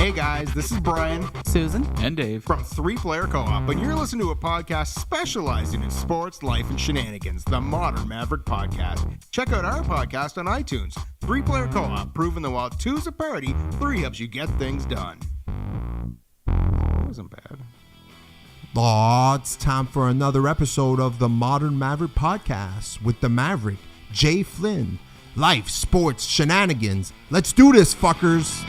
Hey guys, this is Brian, Susan, and Dave from 3-Player Co-op, and you're listening to a podcast specializing in sports, life, and shenanigans, the Modern Maverick Podcast. Check out our podcast on iTunes. 3-Player Co-op, proving that while 2's a party, 3 helps you get things done. That wasn't bad. Oh, it's time for another episode of the Modern Maverick Podcast with the Maverick, JFlynn. Life, sports, shenanigans. Let's do this, fuckers.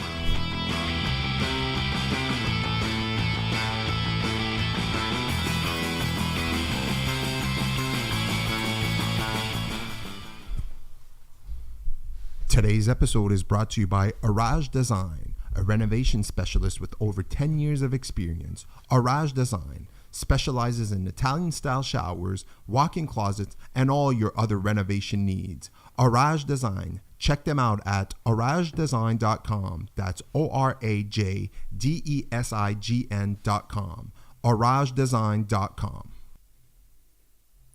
Today's episode is brought to you by Arage Design, a renovation specialist with over 10 years of experience. Arage Design specializes in Italian-style showers, walk-in closets, and all your other renovation needs. Arage Design. Check them out at aragedesign.com. That's ORAJDESIGN.com. aragedesign.com.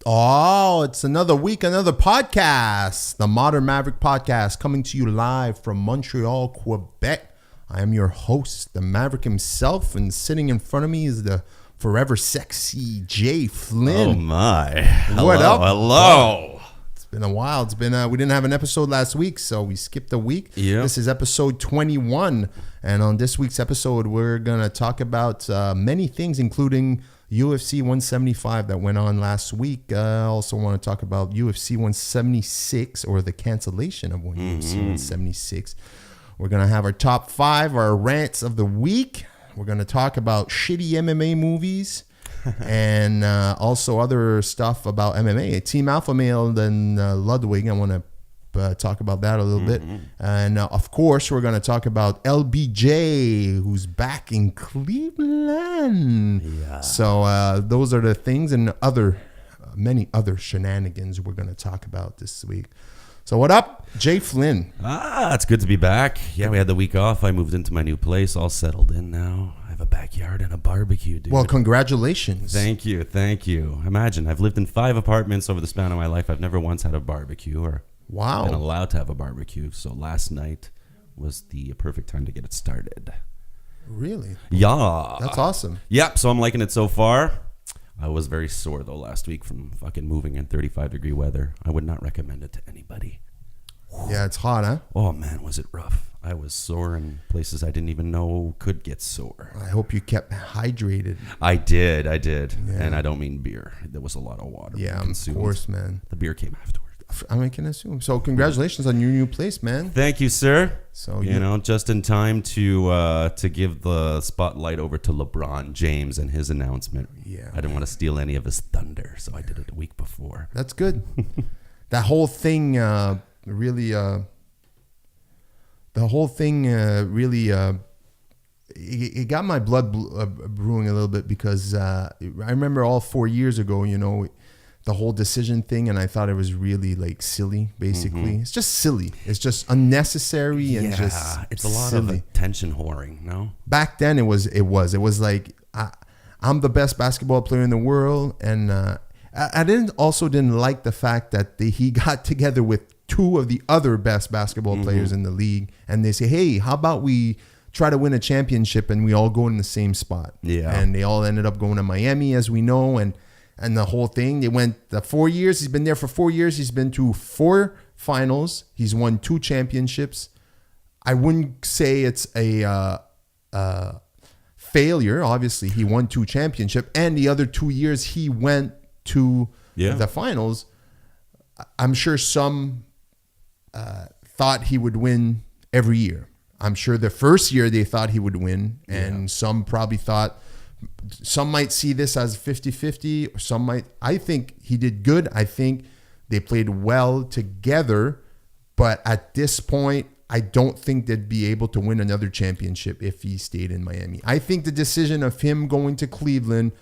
Oh, it's another week, another podcast. The Modern Maverick Podcast coming to you live from Montreal, Quebec. I am your host, the Maverick himself, and sitting in front of me is the forever sexy JFlynn. Oh my. What up? Hello. It's been a while. It's been we didn't have an episode last week, so we skipped a week. Yep. This is episode 21, and on this week's episode, we're going to talk about many things, including UFC 175 that went on last week. I also want to talk about UFC 176, or the cancellation of UFC 176. We're going to have our top 5, our rants of the week. We're going to talk about shitty MMA movies and also other stuff about MMA. Team Alpha Male and Ludwig. I want to talk about that a little bit. And of course, we're going to talk about LBJ, who's back in Cleveland. Yeah. So those are the things and many other shenanigans we're going to talk about this week. So what up, JFlynn? It's good to be back. Yeah, we had the week off. I moved into my new place, all settled in now. I have a backyard and a barbecue, dude. Well, congratulations. Thank you. Imagine, I've lived in 5 apartments over the span of my life. I've never once had a barbecue or been allowed to have a barbecue. So last night was the perfect time to get it started. Really? Yeah. That's awesome. Yep, so I'm liking it so far. I was very sore, though, last week from fucking moving in 35-degree weather. I would not recommend it to anybody. Yeah, it's hot, huh? Oh, man, was it rough. I was sore in places I didn't even know could get sore. I hope you kept hydrated. I did. Yeah. And I don't mean beer. There was a lot of water. Yeah, consumed. Of course, man. The beer came afterward. I can assume. So congratulations on your new place, man. Thank you, sir. So you know, just in time to give the spotlight over to LeBron James and his announcement. Yeah, I didn't want to steal any of his thunder, so I did it a week before. That's good. That whole thing really. It got my blood brewing a little bit because I remember all 4 years ago, you know, the whole decision thing, and I thought it was really like silly. Basically, It's just silly. It's just unnecessary and just it's a lot silly. of attention whoring. No, back then it was like I'm the best basketball player in the world, and I didn't like the fact that he got together with 2 of the other best basketball players in the league, and they say, hey, how about we try to win a championship and we all go in the same spot? Yeah. And they all ended up going to Miami, as we know, and the whole thing, they went the 4 years. He's been there for 4 years. He's been to 4 finals. He's won 2 championships. I wouldn't say it's a failure. Obviously, he won 2 championships, and the other 2 years he went to the finals. I'm sure some thought he would win every year. I'm sure the first year they thought he would win, and some probably thought. Some might see this as 50-50, or some might. I think he did good. I think they played well together, but at this point, I don't think they'd be able to win another championship if he stayed in Miami. I think the decision of him going to Cleveland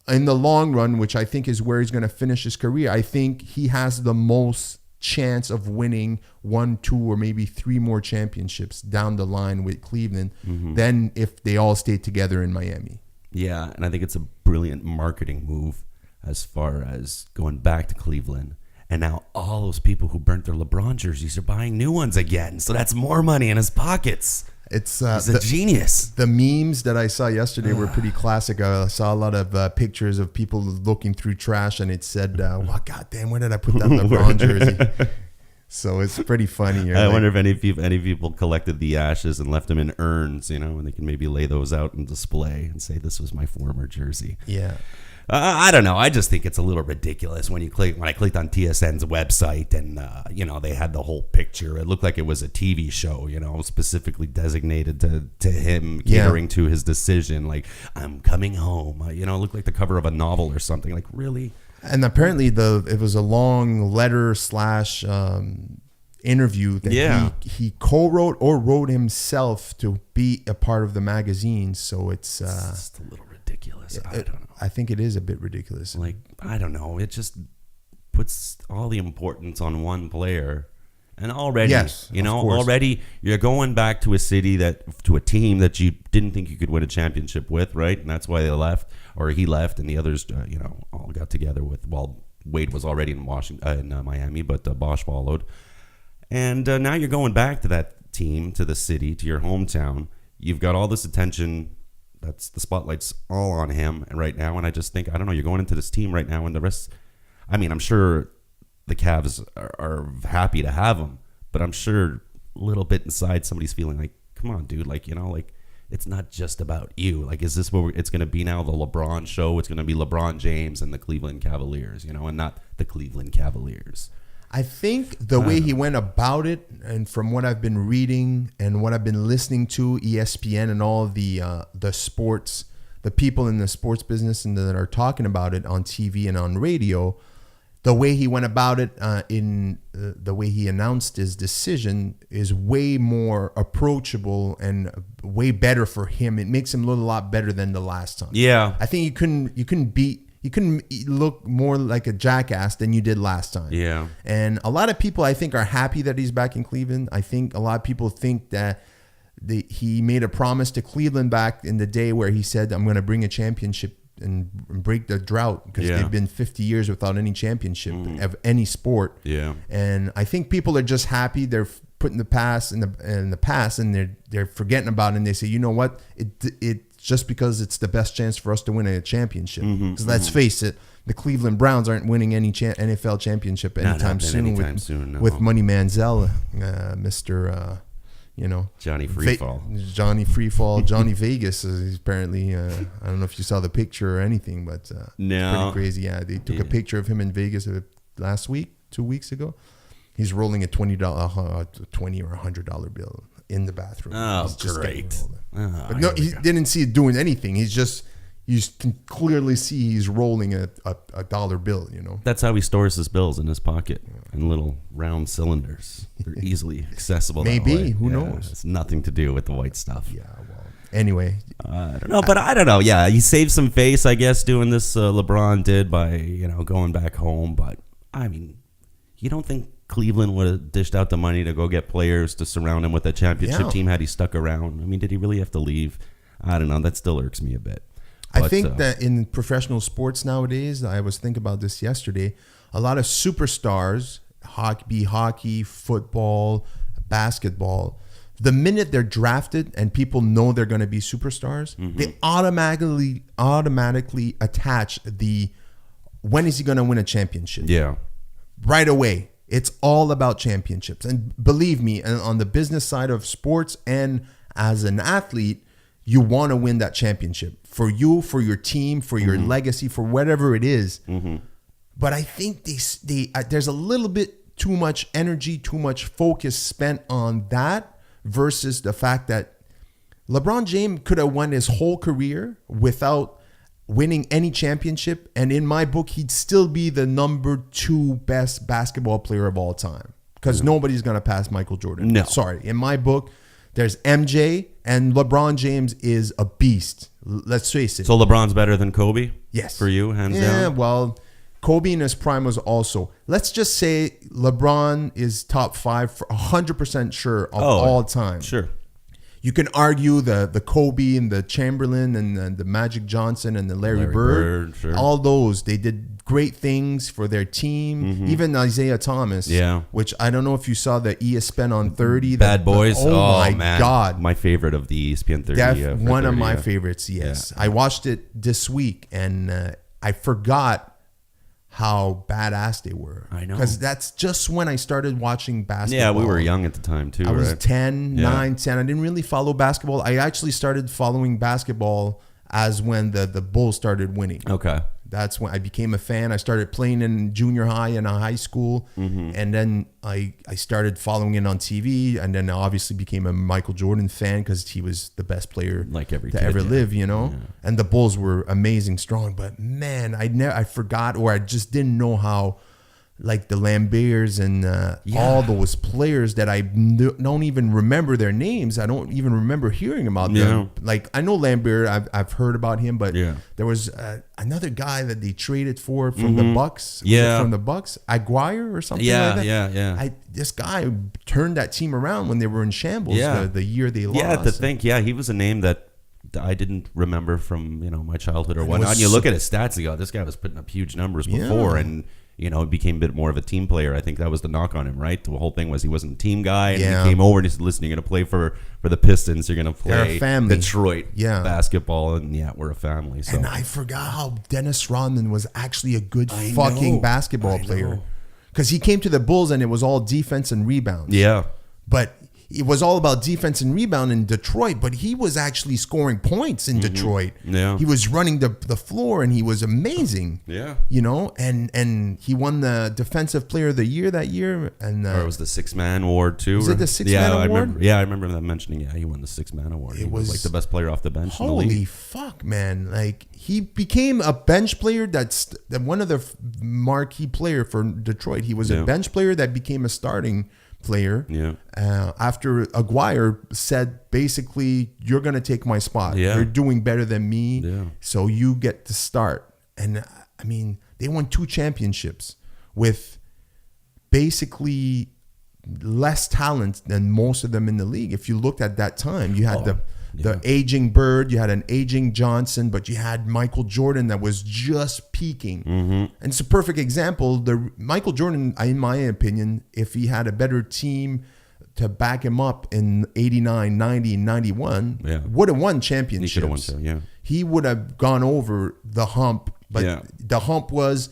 in the long run, which I think is where he's going to finish his career, I think he has the most chance of winning 1, 2, or maybe 3 more championships down the line with Cleveland than if they all stayed together in Miami. Yeah, and I think it's a brilliant marketing move as far as going back to Cleveland And now all those people who burnt their LeBron jerseys are buying new ones again. So that's more money in his pockets. He's a genius. The memes that I saw yesterday were pretty classic. I saw a lot of pictures of people looking through trash, and it said, "Well, goddamn, where did I put that LeBron jersey?" So it's pretty funny. I wonder if any people collected the ashes and left them in urns, and they can maybe lay those out and display and say, "This was my former jersey." Yeah. I don't know. I just think it's a little ridiculous when I clicked on TSN's website and they had the whole picture. It looked like it was a TV show, specifically designated to him catering to his decision. Like, I'm coming home. It looked like the cover of a novel or something. Like, really? And apparently it was a long letter / interview that he co-wrote or wrote himself to be a part of the magazine. So it's just a little ridiculous. I don't know. I think it is a bit ridiculous. Like, I don't know. It just puts all the importance on one player. And already, already you're going back to a team that you didn't think you could win a championship with, right? And that's why they left, or he left, and the others, all got together with. Well, Wade was already in Miami, but Bosch followed. And now you're going back to that team, to the city, to your hometown. You've got all this attention. That's the spotlight's all on him right now. And I just think, I don't know, you're going into this team right now and the rest. I mean, I'm sure the Cavs are happy to have him, but I'm sure a little bit inside somebody's feeling like, come on, dude, it's not just about you. Like, is this what it's going to be now? The LeBron show? It's going to be LeBron James and the Cleveland Cavaliers, and not the Cleveland Cavaliers. I think the way he went about it, and from what I've been reading and what I've been listening to, ESPN and all of the sports, the people in the sports business and that are talking about it on TV and on radio, the way he went about it in the way he announced his decision is way more approachable and way better for him. It makes him look a lot better than the last time. Yeah, I think you couldn't look more like a jackass than you did last time. Yeah. And a lot of people, I think, are happy that he's back in Cleveland. I think a lot of people think that he made a promise to Cleveland back in the day where he said, I'm going to bring a championship and break the drought, because they've been 50 years without any championship of any sport. Yeah. And I think people are just happy. They're putting the past in the past, and they're forgetting about it. And they say, you know what? It's just because it's the best chance for us to win a championship. Because let's face it, the Cleveland Browns aren't winning any NFL championship anytime soon with Money Manziel, Mr. Johnny Freefall. Johnny Freefall. Johnny Vegas is apparently, I don't know if you saw the picture or anything, but no. It's pretty crazy. Yeah, they took a picture of him in Vegas last week, 2 weeks ago. He's rolling a $20 or $100 bill in the bathroom. Oh, great. But no, he didn't see it doing anything. You can clearly see he's rolling a dollar bill, That's how he stores his bills, in his pocket, in little round cylinders. They're easily accessible. Maybe. Who knows? It's nothing to do with the white stuff. Yeah, well. Anyway. I don't know, but I don't know. Yeah, he saved some face, I guess, doing this. LeBron did by, going back home. But, I mean, you don't think Cleveland would have dished out the money to go get players to surround him with a championship team had he stuck around? I mean, did he really have to leave? I don't know. That still irks me a bit. I think that in professional sports nowadays, I was thinking about this yesterday, a lot of superstars, hockey, football, basketball, the minute they're drafted and people know they're going to be superstars, they automatically attach when is he going to win a championship? Yeah. Right away. It's all about championships. And believe me, on the business side of sports and as an athlete, you want to win that championship for you, for your team, for your legacy, for whatever it is. But I think there's a little bit too much energy, too much focus spent on that versus the fact that LeBron James could have won his whole career without winning any championship. And in my book, he'd still be the number 2 best basketball player of all time, because nobody's going to pass Michael Jordan. No. Sorry. In my book, there's MJ, and LeBron James is a beast. Let's face it. So LeBron's better than Kobe? Yes. For you, hands down? Yeah, well, Kobe in his prime was also. Let's just say LeBron is top 5 for 100% sure of all time. Sure. You can argue the Kobe and the Chamberlain and the Magic Johnson and the Larry Bird. Sure. All those, they did great things for their team. Even Isaiah Thomas, which I don't know if you saw the ESPN on 30. Bad Boys. Oh my God. My favorite of the ESPN 30. One of my favorites, yes. I watched it this week, and I forgot how badass they were. I know. Because that's just when I started watching basketball. Yeah, we were young at the time too, I was right? 10. I didn't really follow basketball. I actually started following basketball as when the Bulls started winning. Okay. That's when I became a fan. I started playing in junior high and high school. And then I started following it on TV. And then I obviously became a Michael Jordan fan because he was the best player to ever live, you know? Yeah. And the Bulls were amazing, strong. But man, I forgot, or I just didn't know how, like the Lamberts and all those players that I don't even remember their names. I don't even remember hearing about them. Like I know Lambert, I've heard about him, but there was another guy that they traded for from the Bucks. From the Bucks, Aguirre or something like that. This guy turned that team around when they were in shambles. The year they lost. Yeah, to think, he was a name that I didn't remember from my childhood or whatnot. And you look at his stats and go, this guy was putting up huge numbers before, and it became a bit more of a team player. I think that was the knock on him, right? The whole thing was he wasn't a team guy, and he came over and he said, listen, you're going to play for the Pistons. You're going to play Detroit basketball, and we're a family. So. And I forgot how Dennis Rodman was actually a good fucking basketball player. Because he came to the Bulls and it was all defense and rebounds. Yeah. But it was all about defense and rebound in Detroit, but he was actually scoring points in Detroit. Yeah. He was running the floor, and he was amazing. Yeah. And he won the Defensive Player of the Year that year. And or it was the Six-Man Award, too. Was it the Six-Man Award? I remember them mentioning, he won the Six-Man Award. He was like the best player off the bench in the league. Holy fuck, man. Like, he became a bench player that's one of the marquee player for Detroit. He was a bench player that became a starting player. After Aguirre said, basically, you're going to take my spot. You're doing better than me, so you get to start. And I mean, they won 2 championships with basically less talent than most of them in the league. If you looked at that time, you had the aging Bird, you had an aging Johnson, but you had Michael Jordan that was just peaking. And it's a perfect example. The Michael Jordan, in my opinion, if he had a better team to back him up in 89, 90, 91, would have won championships. He should have won, He would have gone over the hump, but the hump was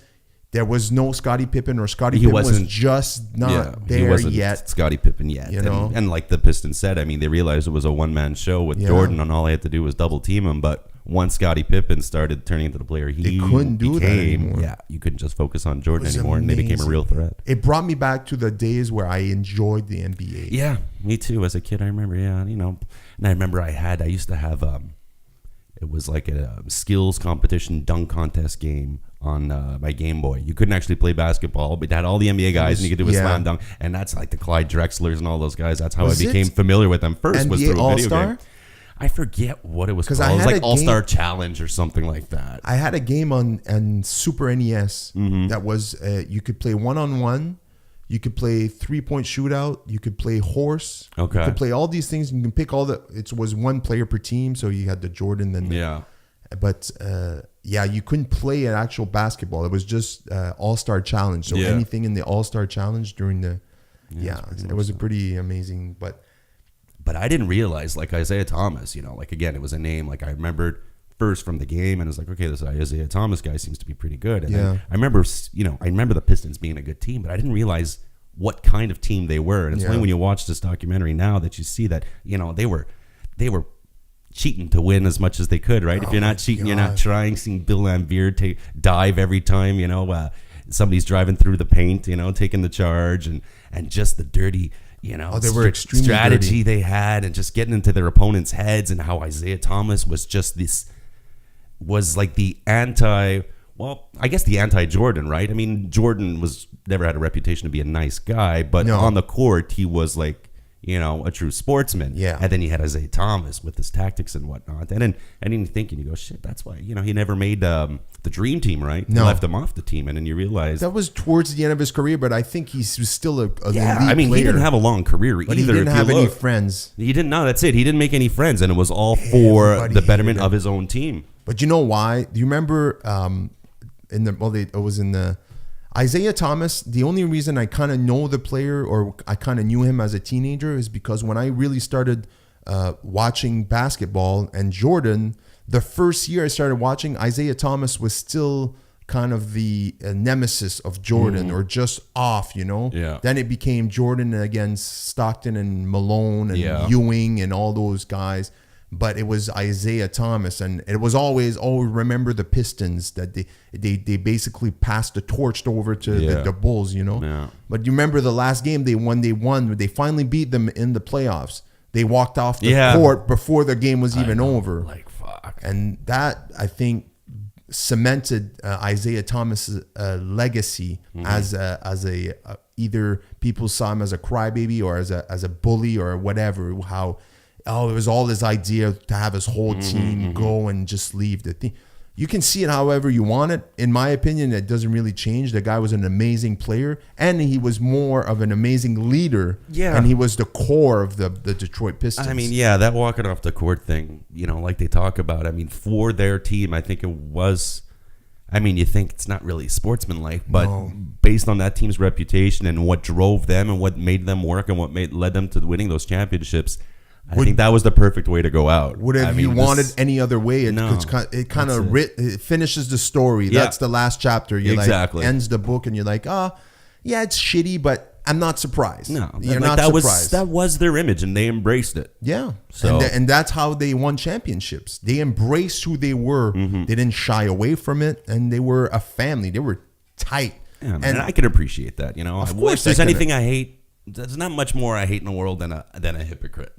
there was no Scottie Pippen, or Scottie Pippen was just not there he wasn't yet. Scottie Pippen yet. And like the Pistons said, I mean, they realized it was a one-man show with Jordan, and all they had to do was double team him. But once Scottie Pippen started turning into the player he couldn't do that anymore. Yeah, you couldn't just focus on Jordan anymore, and they became a real threat. It brought me back to the days where I enjoyed the NBA. Yeah, me too. As a kid, I remember, and I remember I used to have, it was like a skills competition dunk contest game on my Game Boy. You couldn't actually play basketball, but it had all the NBA guys, and you could do a slam dunk. And that's like the Clyde Drexlers and all those guys. That's how I became familiar with them first. NBA was through a All-Star? video game. I forget what it was called. It was like All-Star Challenge or something like that. I had a game on Super NES that was you could play one-on-one, you could play 3-point shootout, you could play horse, you could play all these things. You can pick it was one player per team, so you had the Jordan and but you couldn't play an actual basketball. It was just All-Star Challenge. So anything in the All-Star Challenge during the it was a pretty amazing. But I didn't realize, like Isaiah Thomas, like again, it was a name like I remembered first from the game, and it was like, okay, this Isaiah Thomas guy seems to be pretty good. And I remember, the Pistons being a good team, but I didn't realize what kind of team they were. And it's only when you watch this documentary now that you see that they were cheating to win as much as they could, right? If you're not cheating, you're not trying. Seeing Bill Laimbeer dive every time, somebody's driving through the paint, taking the charge, and just the dirty, they were extremely strategy dirty. They had, and just getting into their opponents' heads, and how Isaiah Thomas was just was like the anti Jordan, right? I mean, Jordan never had a reputation to be a nice guy, but on the court, he was like, a true sportsman. Yeah. And then you had Isaiah Thomas with his tactics and whatnot. And then you think, and you go, shit, that's why, he never made the dream team, right? No. He left him off the team. And then you realize that was towards the end of his career, but I think he was still a elite player. He didn't have a long career either. He didn't have any friends. He didn't. No, that's it. He didn't make any friends. And it was all for the betterment of his own team. But you know why? Do you remember it was in the Isaiah Thomas. The only reason I kind of know the player, or I kind of knew him as a teenager, is because when I really started watching basketball, and Jordan, the first year I started watching, Isaiah Thomas was still kind of the nemesis of Jordan, or just off, Yeah. Then it became Jordan against Stockton and Malone and Ewing and all those guys. But it was Isaiah Thomas, and it was always remember the Pistons, that they basically passed the torch over to the Bulls, Yeah. But you remember the last game they won, they finally beat them in the playoffs. They walked off the court before the game was even over. Like, fuck. And that, I think, cemented Isaiah Thomas's legacy as a either people saw him as a crybaby or as a bully or whatever. How it was all his idea to have his whole team go and just leave the thing. You can see it however you want it. In my opinion, it doesn't really change. The guy was an amazing player, and he was more of an amazing leader. Yeah. And he was the core of the Detroit Pistons. I mean, that walking off the court thing, like they talk about, I mean, for their team, I think it was, I mean, you think it's not really sportsmanlike, but based on that team's reputation and what drove them and what made them work and what led them to winning those championships, I think that was the perfect way to go out. You wanted any other way, it kind of it finishes the story. Yeah. That's the last chapter. Exactly. Ends the book, and you're like, it's shitty, but I'm not surprised. No, you're not surprised. That was their image, and they embraced it. Yeah. So and that's how they won championships. They embraced who they were. They didn't shy away from it, and they were a family. They were tight. Yeah, and I can appreciate that. Of course, if there's anything I hate, there's not much more I hate in the world than a hypocrite.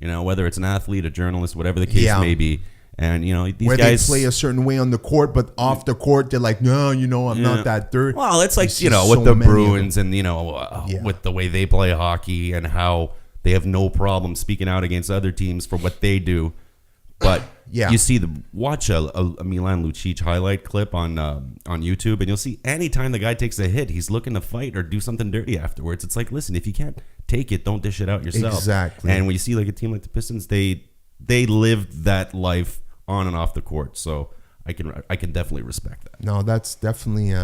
Whether it's an athlete, a journalist, whatever the case may be. And, these where guys they play a certain way on the court, but off the court, they're like, no, I'm not that dirty. Well, it's like, with the Bruins and, with the way they play hockey and how they have no problem speaking out against other teams for what they do. But you see watch a Milan Lucic highlight clip on YouTube, and you'll see anytime the guy takes a hit, he's looking to fight or do something dirty afterwards. It's like, listen, if you can't take it, don't dish it out yourself. Exactly. And when you see like a team like the Pistons, they lived that life on and off the court. So I can definitely respect that. No, that's definitely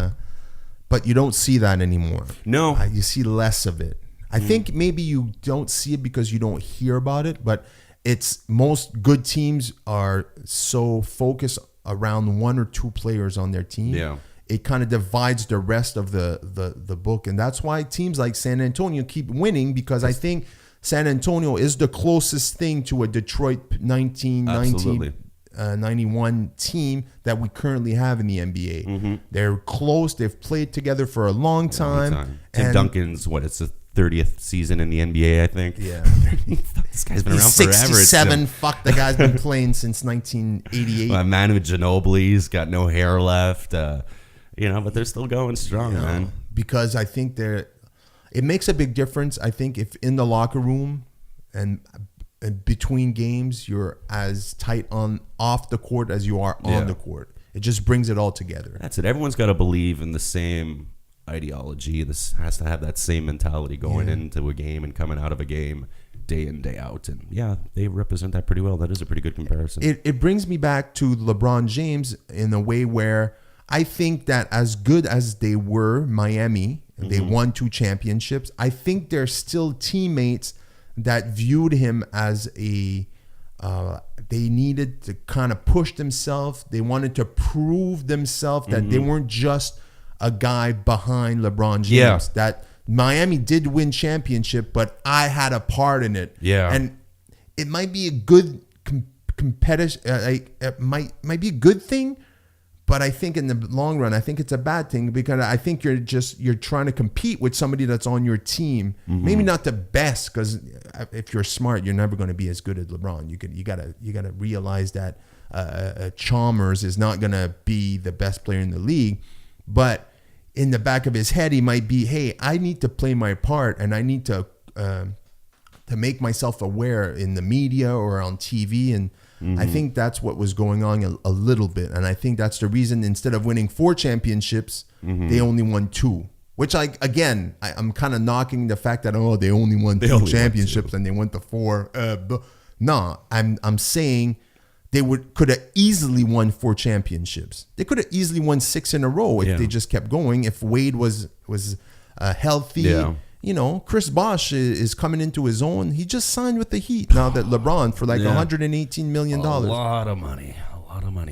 but you don't see that anymore. No. You see less of it. I think maybe you don't see it because you don't hear about it, but it's most good teams are so focused around one or two players on their team. Yeah. It kind of divides the rest of the book. And that's why teams like San Antonio keep winning, because I think San Antonio is the closest thing to a Detroit 1991 team that we currently have in the NBA. They're close. They've played together for a long time. Tim Duncan's, it's the 30th season in the NBA, I think. Yeah. This guy's been around forever. 67. Fuck, the guy's been playing since 1988. Manu Ginobili's got no hair left. But they're still going strong, man. Because I think it makes a big difference. I think if in the locker room and between games, you're as tight off the court as you are on the court. It just brings it all together. That's it. Everyone's got to believe in the same ideology. This has to have that same mentality going into a game and coming out of a game day in, day out. And they represent that pretty well. That is a pretty good comparison. It brings me back to LeBron James in a way where I think that as good as they were, Miami, they won 2 championships, I think they're still teammates that viewed him as they needed to kind of push themselves. They wanted to prove themselves that they weren't just a guy behind LeBron James. Yeah. That Miami did win championship, but I had a part in it. Yeah. And it might be a good competitive, it might be a good thing, but I think in the long run, I think it's a bad thing, because I think you're trying to compete with somebody that's on your team. Maybe not the best, because if you're smart, you're never going to be as good as LeBron. You gotta realize that Chalmers is not going to be the best player in the league, but in the back of his head, he might be, hey, I need to play my part, and I need to make myself aware in the media or on TV. And I think that's what was going on a little bit. And I think that's the reason, instead of winning 4 championships, they only won 2. Which, I'm kind of knocking the fact that, they only won 2 championships and they went to 4. No, I'm saying they could have easily won 4 championships. They could have easily won 6 in a row if they just kept going. If Wade was healthy. Yeah. You know, Chris Bosh is coming into his own. He just signed with the Heat now that LeBron for like $118 million. A lot of money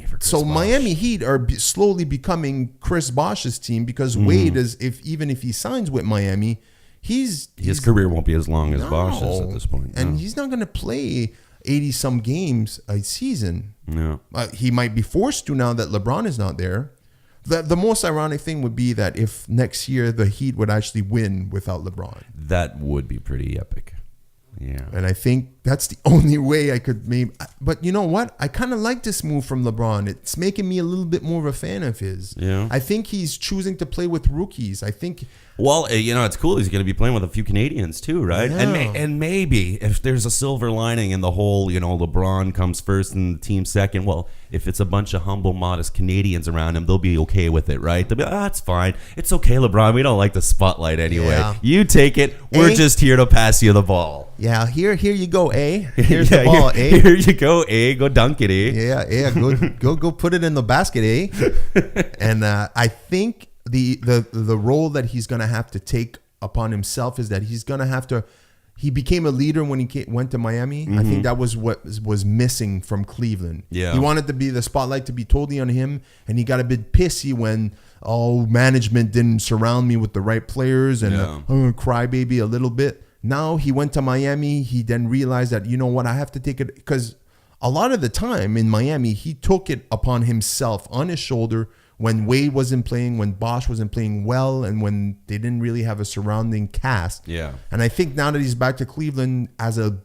for Chris Bosh. Miami Heat are slowly becoming Chris Bosh's team because Wade is, even if he signs with Miami, his career won't be as long as Bosh's at this point. And he's not going to play 80-some games a season. No. He might be forced to now that LeBron is not there. The most ironic thing would be that if next year the Heat would actually win without LeBron. That would be pretty epic. Yeah. And I think that's the only way I could maybe. But you know what? I kind of like this move from LeBron. It's making me a little bit more of a fan of his. Yeah. I think he's choosing to play with rookies. I think. Well, you know, it's cool. He's going to be playing with a few Canadians too, right? Yeah. And maybe if there's a silver lining in the whole, you know, LeBron comes first and the team second. Well, if it's a bunch of humble, modest Canadians around him, they'll be okay with it, right? They'll be, it's fine. It's okay, LeBron. We don't like the spotlight anyway. Yeah. You take it. We're just here to pass you the ball. Yeah, here you go, Here's the ball, Here you go, Go dunk it, Yeah, go put it in the basket, And I think the role that he's gonna have to take upon himself is that he's gonna have to. He became a leader when he went to Miami. I think that was what was missing from Cleveland. Yeah, he wanted to be the spotlight to be totally on him, and he got a bit pissy when management didn't surround me with the right players, and crybaby a little bit. Now he went to Miami. He then realized that, you know what, I have to take it, because a lot of the time in Miami, he took it upon himself on his shoulder when Wade wasn't playing, when Bosh wasn't playing well, and when they didn't really have a surrounding cast. Yeah. And I think now that he's back to Cleveland as a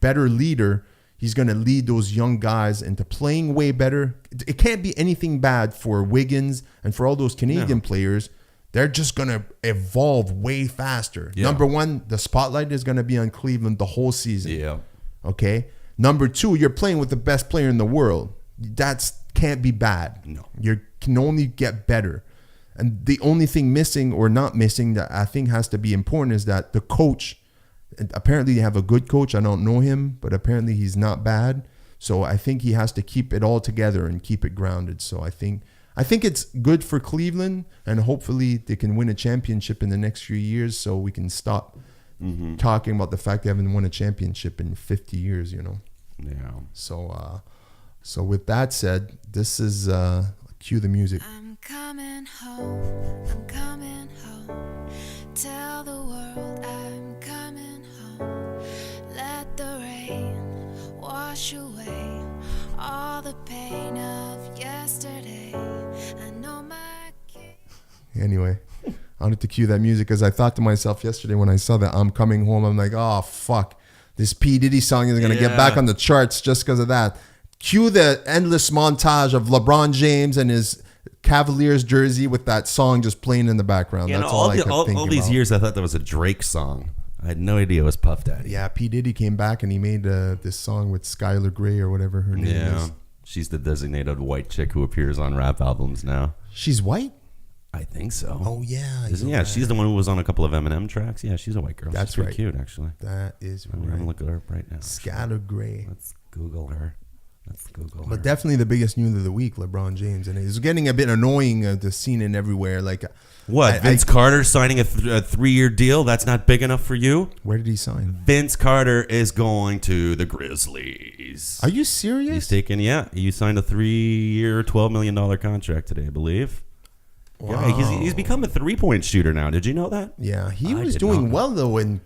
better leader, he's going to lead those young guys into playing way better. It can't be anything bad for Wiggins and for all those Canadian players. They're just going to evolve way faster. Yeah. Number one, the spotlight is going to be on Cleveland the whole season. Yeah. Okay. Number two, you're playing with the best player in the world. That can't be bad. No. You can only get better. And the only thing missing or not missing that I think has to be important is that the coach, apparently they have a good coach. I don't know him, but apparently he's not bad. So I think he has to keep it all together and keep it grounded. So I think it's good for Cleveland, and hopefully they can win a championship in the next few years so we can stop talking about the fact they haven't won a championship in 50 years, you know. Yeah. So with that said, this is cue the music. I'm coming home. Tell the world I'm coming home. Let the rain wash away all the pain of yesterday. I know my Anyway, I wanted to cue that music because I thought to myself yesterday when I saw that I'm coming home, I'm like, oh, fuck. This P. Diddy song is going to get back on the charts just because of that. Cue the endless montage of LeBron James and his Cavaliers jersey with that song just playing in the background. That's all I could think all these about. years I thought that was a Drake song. I had no idea it was Puff Daddy. Yeah, P. Diddy came back and he made this song with Skylar Grey or whatever her name is. She's the designated white chick who appears on rap albums now. She's white? I think so. Oh, yeah. Yeah, she's the one who was on a couple of Eminem tracks. Yeah, she's a white girl. That's she's pretty right. cute, actually. That is I'm going to look at her up right now. Skylar Grey. Let's Google her. But definitely the biggest news of the week, LeBron James. And it's getting a bit annoying to see it everywhere. Like, what? Vince Carter signing a 3-year deal? That's not big enough for you? Where did he sign? Vince Carter is going to the Grizzlies. Are you serious? He's taking, he signed a 3-year, $12 million contract today, I believe. Wow. Yeah, he's become a 3-point shooter now. Did you know that? Yeah, he was doing well though in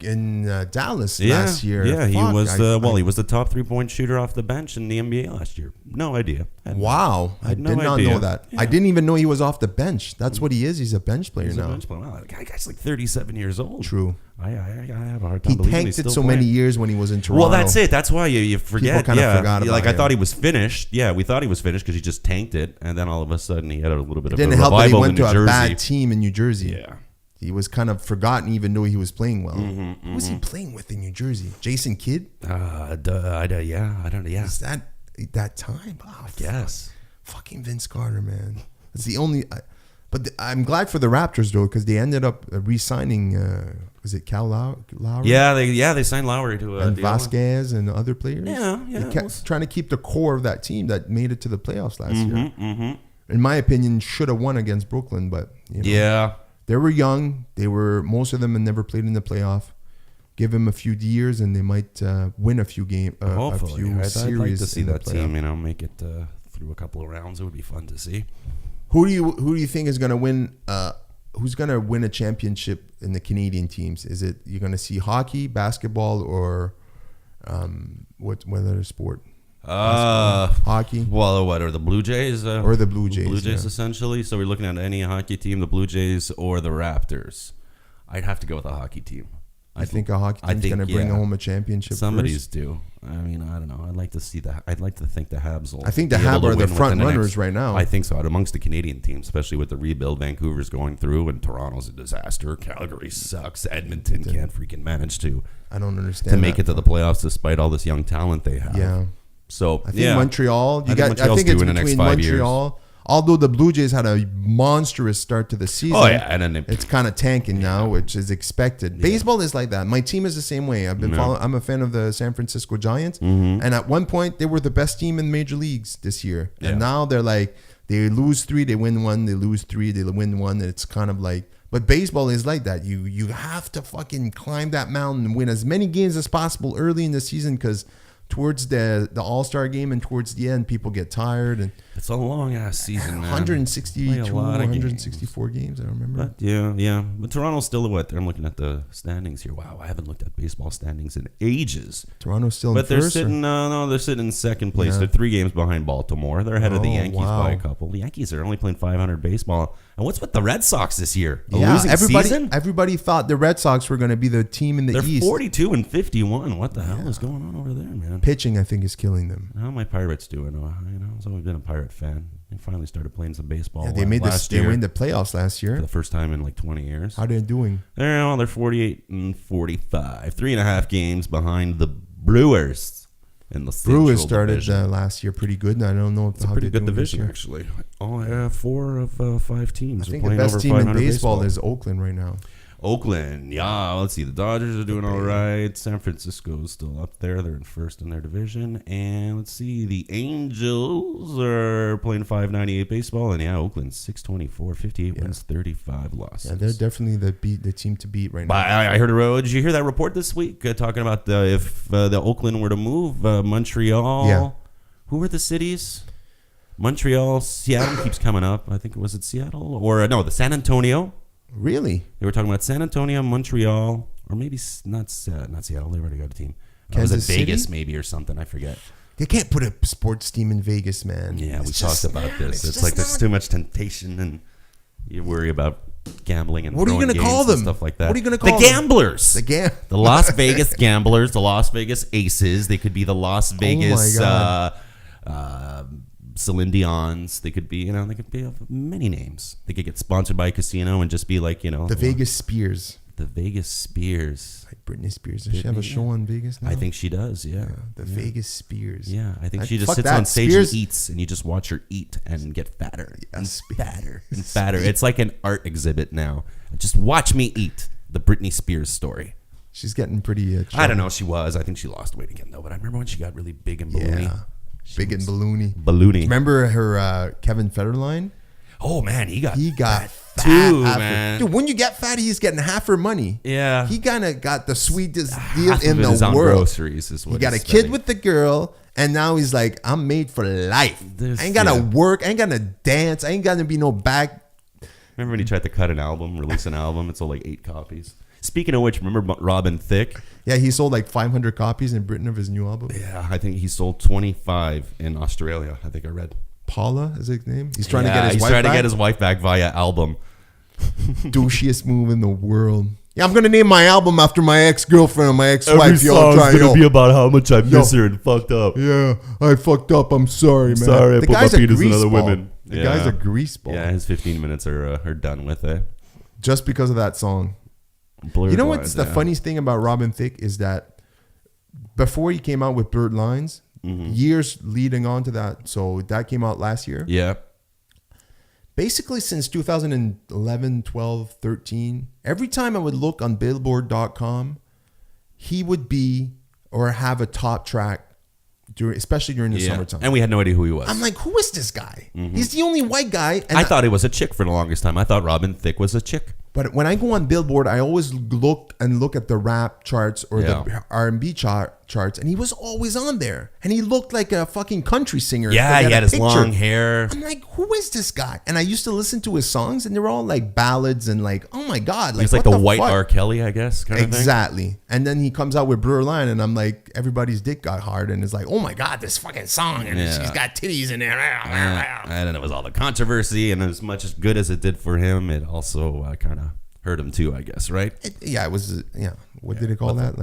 Dallas last year. Yeah, he was. He was the top 3-point shooter off the bench in the NBA last year. No idea. Wow, I did not know that. Yeah. I didn't even know he was off the bench. That's what he is. He's a bench player now. A bench player. Wow, the guy's like 37 years old. True. I have a hard time he believing tanked he's it so playing. many years when he was in Toronto. Well, that's it. That's why you forget. People kind of forgot about I thought he was finished. Yeah, we thought he was finished because he just tanked it, and then all of a sudden he had a little bit of a revival in New Jersey. It didn't help that he went to a bad team in New Jersey. Yeah. He was kind of forgotten even though he was playing well. Who was he playing with in New Jersey? Jason Kidd? I don't know. Yeah. Is that time? Oh, I guess. Fucking Vince Carter, man. It's the only... But I'm glad for the Raptors though, because they ended up re-signing. Was it Cal Lowry? Yeah, they signed Lowry to a and deal. Vasquez and other players. Yeah. They kept trying to keep the core of that team that made it to the playoffs last year. Mm-hmm. In my opinion, should have won against Brooklyn, but they were young. Most of them had never played in the playoff. Give them a few years, and they might win a few games. Hopefully, a few series. I'd like to see that playoff. team, make it through a couple of rounds. It would be fun to see. Who do you think is going to win? Who's going to win a championship in the Canadian teams? Is it you're going to see hockey, basketball, or what other sport? Hockey. Well, what are the Blue Jays? Or the Blue Jays. Blue Jays, essentially. So we're looking at any hockey team, the Blue Jays or the Raptors. I'd have to go with a hockey team. I think a hockey team's going to bring home a championship. Somebody's due. I don't know. I'd like to see that. I'd like to think the Habs will. I think the Habs are the front runners right now. I think so. Amongst the Canadian teams, especially with the rebuild Vancouver's going through, and Toronto's a disaster. Calgary sucks. Edmonton can't freaking manage to. I don't understand to make it to the playoffs despite all this young talent they have. Yeah. So I think Montreal. I think it's between Montreal. Although the Blue Jays had a monstrous start to the season, and then it's kind of tanking now, which is expected. Yeah. Baseball is like that. My team is the same way. I'm a fan of the San Francisco Giants, and at one point they were the best team in major leagues this year, and now they're like they lose 3, they win 1, they lose 3, they win 1. And it's kind of like, but baseball is like that. You have to fucking climb that mountain and win as many games as possible early in the season because towards the All-Star game and towards the end, people get tired. And it's a long-ass season, man. 162, 164 games, I don't remember. But yeah. But Toronto's still what? I'm looking at the standings here. Wow, I haven't looked at baseball standings in ages. Toronto's still in first? But they're sitting, they're sitting in second place. Yeah. They're 3 games behind Baltimore. They're ahead of the Yankees by a couple. The Yankees are only playing 500 baseball. And what's with the Red Sox this year? Losing season? Everybody thought the Red Sox were going to be the team in the East. They're 42-51. What the hell is going on over there, man? Pitching, I think, is killing them. How are my Pirates doing? I've always been a Pirate fan. They finally started playing some baseball. Yeah, they made the playoffs last year for the first time in like 20 years. How are they doing? They're 48-45, 3.5 games behind the Brewers. In the Brewers started last year pretty good, and I don't know it's a pretty good division actually. 4 of 5 teams. I think the best team in baseball is Oakland right now. Oakland, yeah. Let's see. The Dodgers are doing all right. San Francisco's still up there. They're in first in their division. And let's see. The Angels are playing .598 baseball. And Oakland's 624, 58 wins, 35 losses. Yeah, they're definitely the team to beat right now. I heard did you hear that report this week talking about if the Oakland were to move Montreal? Yeah. Who were the cities? Montreal, Seattle keeps coming up. I think was it Seattle or no, the San Antonio. Really? They were talking about San Antonio, Montreal, or maybe not Seattle. They already got a team. Kansas was it Vegas City? Maybe or something? I forget. They can't put a sports team in Vegas, man. Yeah, we talked about this. It's like there's too much temptation, and you worry about gambling and what are you going to call them? Stuff like that. What are you going to call them? Gamblers? The Las Vegas Gamblers, the Las Vegas Aces. They could be the Las Vegas. Celine Dion's. They could be, they could be of many names. They could get sponsored by a casino and just be like, the Vegas Spears. The Vegas Spears. Like Britney Spears. Does she have a show on Vegas now? I think she does, yeah. The Vegas Spears. Yeah, I think she just sits on stage and eats, and you just watch her eat and get fatter and fatter and fatter. It's like an art exhibit now. Just watch me eat. The Britney Spears story. She's getting pretty I don't know. She was. I think she lost weight again, though. But I remember when she got really big and balloony. Yeah. Big and balloony. Remember her Kevin Federline? Oh man, he got fat too, man. Dude, when you get fat, he's getting half her money. Yeah, he kind of got the sweetest deal in the world. Groceries is what he got a kid with the girl, and now he's like, I'm made for life. I ain't gotta work. I ain't gonna dance. I ain't gonna be no back. Remember when he tried to release an album? It's all like 8 copies. Speaking of which, remember Robin Thicke? Yeah, he sold like 500 copies in Britain of his new album. Yeah, I think he sold 25 in Australia. I think I read. Paula is his name. He's trying to get his wife back. He's trying to get his wife back via album. Douchiest move in the world. Yeah, I'm gonna name my album after my ex-girlfriend and my ex-wife. Every song's gonna be about how much I miss her and fucked up. Yeah, I fucked up. I'm sorry, man. Sorry, I put my penis in other women. The guy's a greaseball. Yeah, his 15 minutes are done with it. Just because of that song. Blurred you know what's the funniest thing about Robin Thicke is that before he came out with Blurred Lines, years leading on to that, so that came out last year. Yeah. basically since 2011, 12, 13, every time I would look on Billboard.com, he would be or have a top track, especially during the summertime. And we had no idea who he was. I'm like, who is this guy? He's the only white guy. And I thought it was a chick for the longest time. I thought Robin Thicke was a chick. But when I go on Billboard, I always look at the rap charts or the R&B charts, and he was always on there. And he looked like a fucking country singer. Yeah, he had his long hair. I'm like, who is this guy? And I used to listen to his songs, and they were all like ballads and like, oh my God. He's like the white fuck? R. Kelly, I guess. Kind exactly. Of thing. And then he comes out with Blur Line, and I'm like, everybody's dick got hard, and it's like, oh my God, this fucking song, and she's got titties in there. And then it was all the controversy, and as much as good as it did for him, it also kind of hurt him too, I guess, right? It was. What did it call that?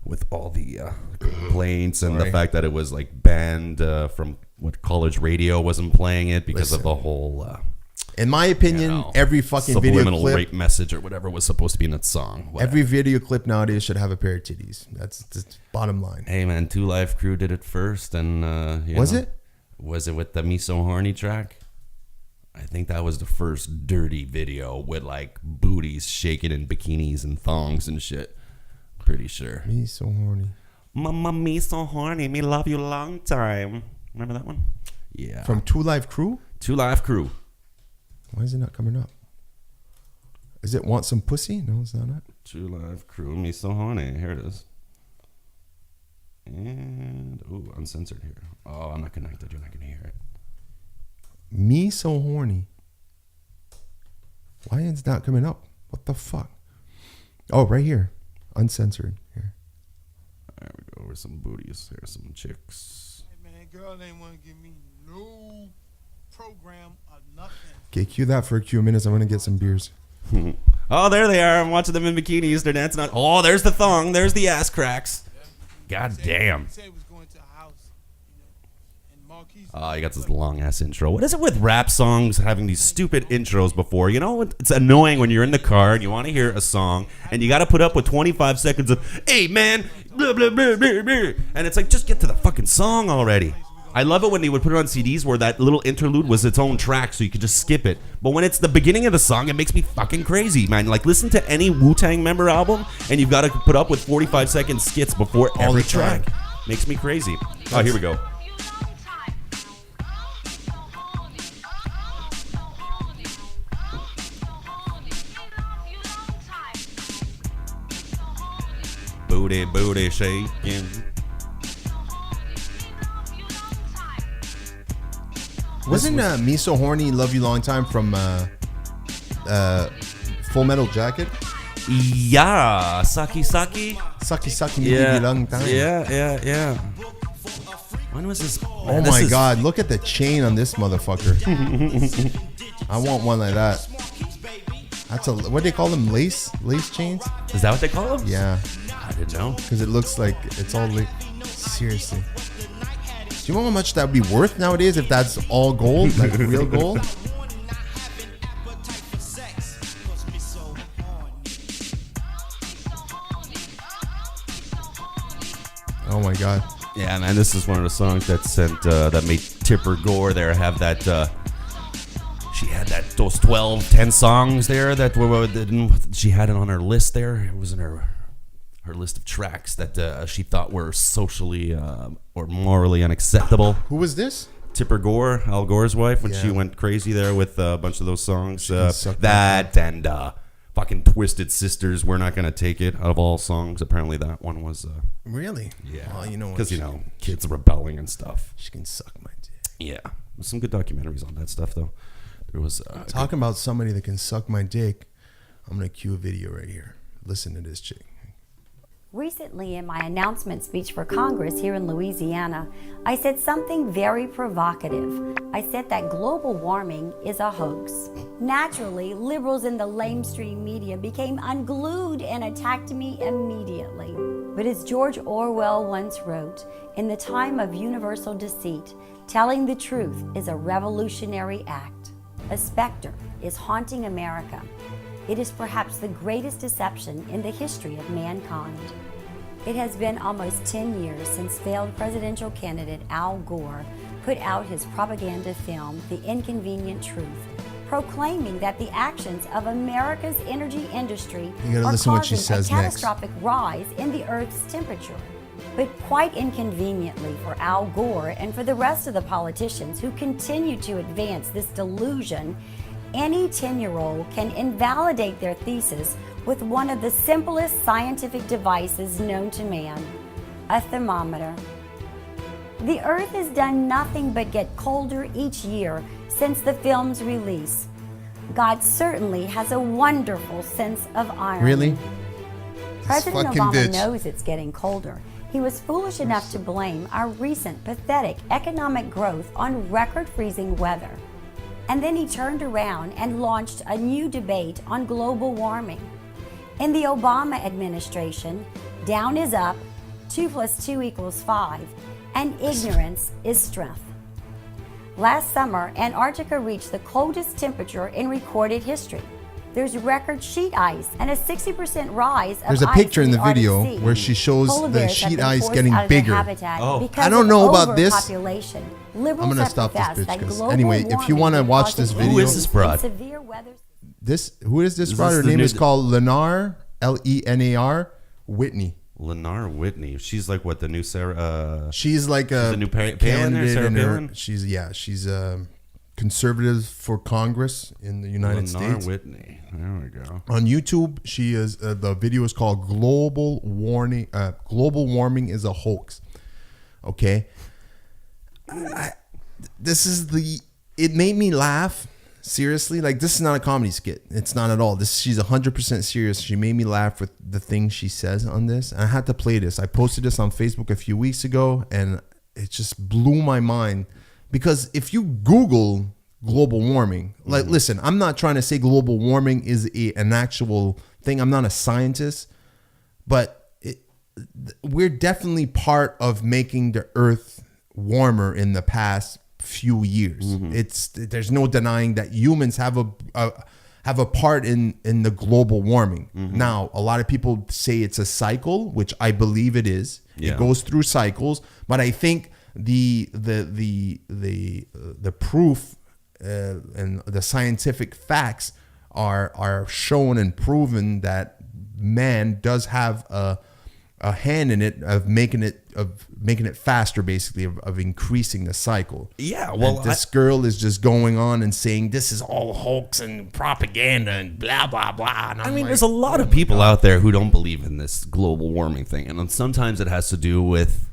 With all the complaints and the fact that it was like banned from what college radio wasn't playing it because of the whole. In my opinion, every fucking subliminal video clip, rape message or whatever was supposed to be in that song. Whatever. Every video clip nowadays should have a pair of titties. That's the bottom line. Hey man, 2 Live Crew did it first, and was it with the Me So Horny track? I think that was the first dirty video with like booties shaking in bikinis and thongs and shit. Pretty sure. Me so horny. Mama, me so horny. Me love you long time. Remember that one? Yeah. From 2 Live Crew? 2 Live Crew. Why is it not coming up? Is it Want Some Pussy? No, it's not it. 2 Live Crew. Me so horny. Here it is. And, uncensored here. Oh, I'm not connected. You're not going to hear it. Me so horny. Why is it not coming up? What the fuck? Oh, right here. Uncensored. Here. There we go. With some booties. Here's some chicks. Hey man, girl ain't want to give me no program or nothing. Okay, cue that for a few minutes. I'm going to get some beers. Oh, there they are. I'm watching them in bikinis. They're dancing on. Oh, there's the thong. There's the ass cracks. God damn. Oh, you got this long ass intro. What is it with rap songs having these stupid intros before? You know, it's annoying when you're in the car and you want to hear a song and you got to put up with 25 seconds of, hey man, blah, blah, blah, blah, blah. And it's like, just get to the fucking song already. I love it when they would put it on CDs where that little interlude was its own track so you could just skip it. But when it's the beginning of the song, it makes me fucking crazy, man. Like, listen to any Wu-Tang member album and you've got to put up with 45-second skits before every track. Makes me crazy. Oh, here we go. Booty, booty shaking. Wasn't Me So Horny, Love You Long Time from Full Metal Jacket? Yeah. Saki Saki? Saki Saki, Me Give You Long Time. Yeah. When was this? Oh my God, look at the chain on this motherfucker. I want one like that. That's what do they call them? Lace chains? Is that what they call them? Yeah. I didn't know. Because it looks like it's all like, seriously. Do you know how much that would be worth nowadays if that's all gold, like real gold? Oh my God. Yeah, man, this is one of the songs that made Tipper Gore there have that. She had those 10 songs there that she had it on her list there. It was in her list of tracks that she thought were socially or morally unacceptable. Who was this? Tipper Gore, Al Gore's wife, when she went crazy there with a bunch of those songs. That and fucking Twisted Sisters, We're Not Gonna Take It, out of all songs. Apparently that one was... Really? Yeah. Well, you know what? Because, kids rebelling and stuff. She can suck my dick. Yeah. There's some good documentaries on that stuff, though. There was... Talking about somebody that can suck my dick, I'm going to cue a video right here. Listen to this chick. Recently, in my announcement speech for Congress here in Louisiana, I said something very provocative. I said that global warming is a hoax. Naturally, liberals in the lamestream media became unglued and attacked me immediately. But as George Orwell once wrote, in the time of universal deceit, telling the truth is a revolutionary act. A specter is haunting America. It is perhaps the greatest deception in the history of mankind. It has been almost 10 years since failed presidential candidate Al Gore put out his propaganda film, The Inconvenient Truth, proclaiming that the actions of America's energy industry are causing a catastrophic rise in the Earth's temperature. But quite inconveniently for Al Gore and for the rest of the politicians who continue to advance this delusion, any 10-year-old can invalidate their thesis with one of the simplest scientific devices known to man, a thermometer. The Earth has done nothing but get colder each year since the film's release. God certainly has a wonderful sense of irony. Really? President Obama knows it's getting colder. He was foolish enough to blame our recent pathetic economic growth on record-freezing weather. And then he turned around and launched a new debate on global warming. In the Obama administration, down is up, 2 + 2 = 5, and ignorance is strength. Last summer, Antarctica reached the coldest temperature in recorded history. There's record sheet ice and a 60% rise of There's a ice picture in the video Arctic Sea. where she shows Polar the bears sheet have been ice forced getting out of their bigger. habitat because I don't know of about this. overpopulation. Liberals I'm going to have stop this professed bitch. that 'Cause global anyway, if you warming want to watch causes this video. Who is this broad? severe weather. Who is this broad? Her the name new- is called Lenar, Lenar Whitney. Lennar Whitney. She's like what, the new Sarah? She's like a the new Palin candidate Sarah in her. Palin? She's a conservative for Congress in the United States. Whitney. There we go. On YouTube, she is the video is called "Global Warming." Global warming is a hoax. Okay, it made me laugh. Seriously, like this is not a comedy skit. It's not at all. She's 100% serious. She made me laugh with the things she says on this. And I had to play this. I posted this on Facebook a few weeks ago, and it just blew my mind. Because if you Google global warming, like, listen, I'm not trying to say global warming is an actual thing. I'm not a scientist, but we're definitely part of making the Earth warmer in the past few years. There's no denying that humans have a part in the global warming. Now, a lot of people say it's a cycle, which I believe it is. Yeah. It goes through cycles, but I think the proof and the scientific facts are shown and proven that man does have a hand in it of making it faster, basically, of increasing the cycle. Yeah, well, and this girl is just going on and saying this is all hoax and propaganda and blah blah blah. And I mean, there's a lot of people out there who don't believe in this global warming thing, and sometimes it has to do with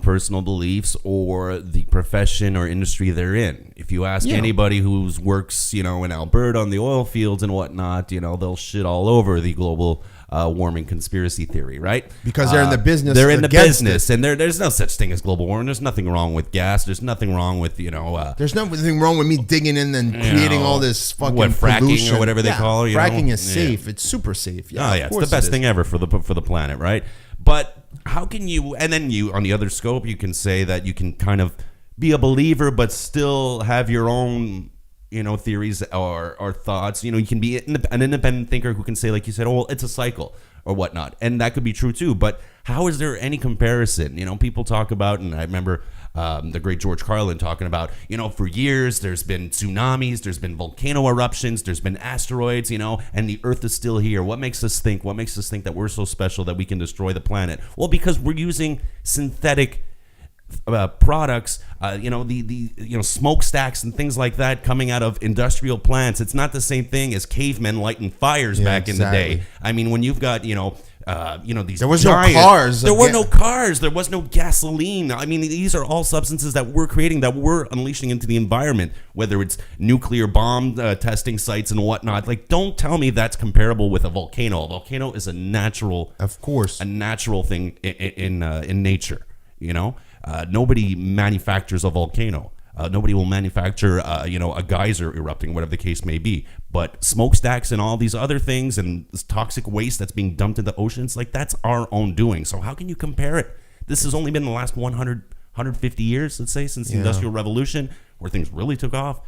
personal beliefs or the profession or industry they're in. If you ask anybody who works, in Alberta on the oil fields and whatnot, they'll shit all over the global warming conspiracy theory, right? Because they're in the business. They're in the business, and there's no such thing as global warming. There's nothing wrong with gas. There's nothing wrong with there's nothing wrong with me digging in and creating all this fucking fracking pollution or whatever they call it. Fracking is safe. It's super safe. Yeah, it's the best thing ever for the planet, right? But how can you? And then you, on the other scope, you can say that you can kind of be a believer, but still have your own theories or thoughts. You can be an independent thinker who can say, like you said, oh, well, it's a cycle or whatnot. And that could be true too. But how is there any comparison? People talk about, and I remember the great George Carlin talking about, for years there's been tsunamis, there's been volcano eruptions, there's been asteroids, and the Earth is still here. What makes us think that we're so special that we can destroy the planet? Well, because we're using synthetic products, the smokestacks and things like that coming out of industrial plants. It's not the same thing as cavemen lighting fires back in the day. I mean, when you've got these there was no cars. There were no cars. There was no gasoline. I mean, these are all substances that we're creating, that we're unleashing into the environment, whether it's nuclear bomb testing sites and whatnot. Like, don't tell me that's comparable with a volcano. A volcano is a natural thing in nature. Nobody manufactures a volcano. Nobody will manufacture, a geyser erupting, whatever the case may be. But smokestacks and all these other things and this toxic waste that's being dumped into oceans, like, that's our own doing. So how can you compare it? This has only been the last 100, 150 years, let's say, since the Industrial Revolution, where things really took off.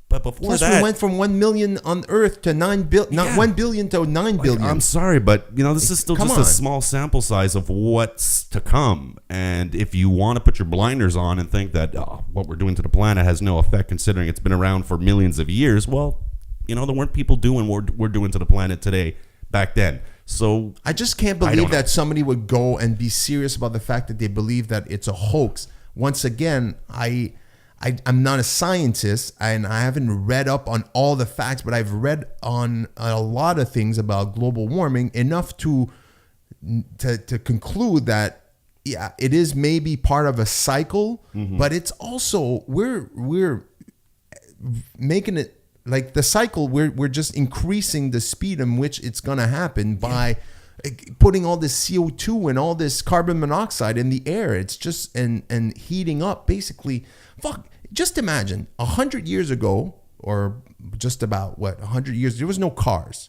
But before Plus, that, we went from 1 million on Earth to 9 billion, not 1 billion to 9 billion. I'm sorry, but this is still Come just on. a small sample size of what's to come. And if you want to put your blinders on and think that what we're doing to the planet has no effect, considering it's been around for millions of years, well, there weren't people doing what we're doing to the planet today back then. So I just can't believe that somebody would go and be serious about the fact that they believe that it's a hoax. Once again, I'm not a scientist and I haven't read up on all the facts, but I've read on a lot of things about global warming enough to conclude that it is maybe part of a cycle, but it's also we're making it like the cycle. We're just increasing the speed in which it's gonna happen by putting all this CO2 and all this carbon monoxide in the air. It's just and heating up basically. Fuck, just imagine 100 years ago, or just about 100 years, there was no cars.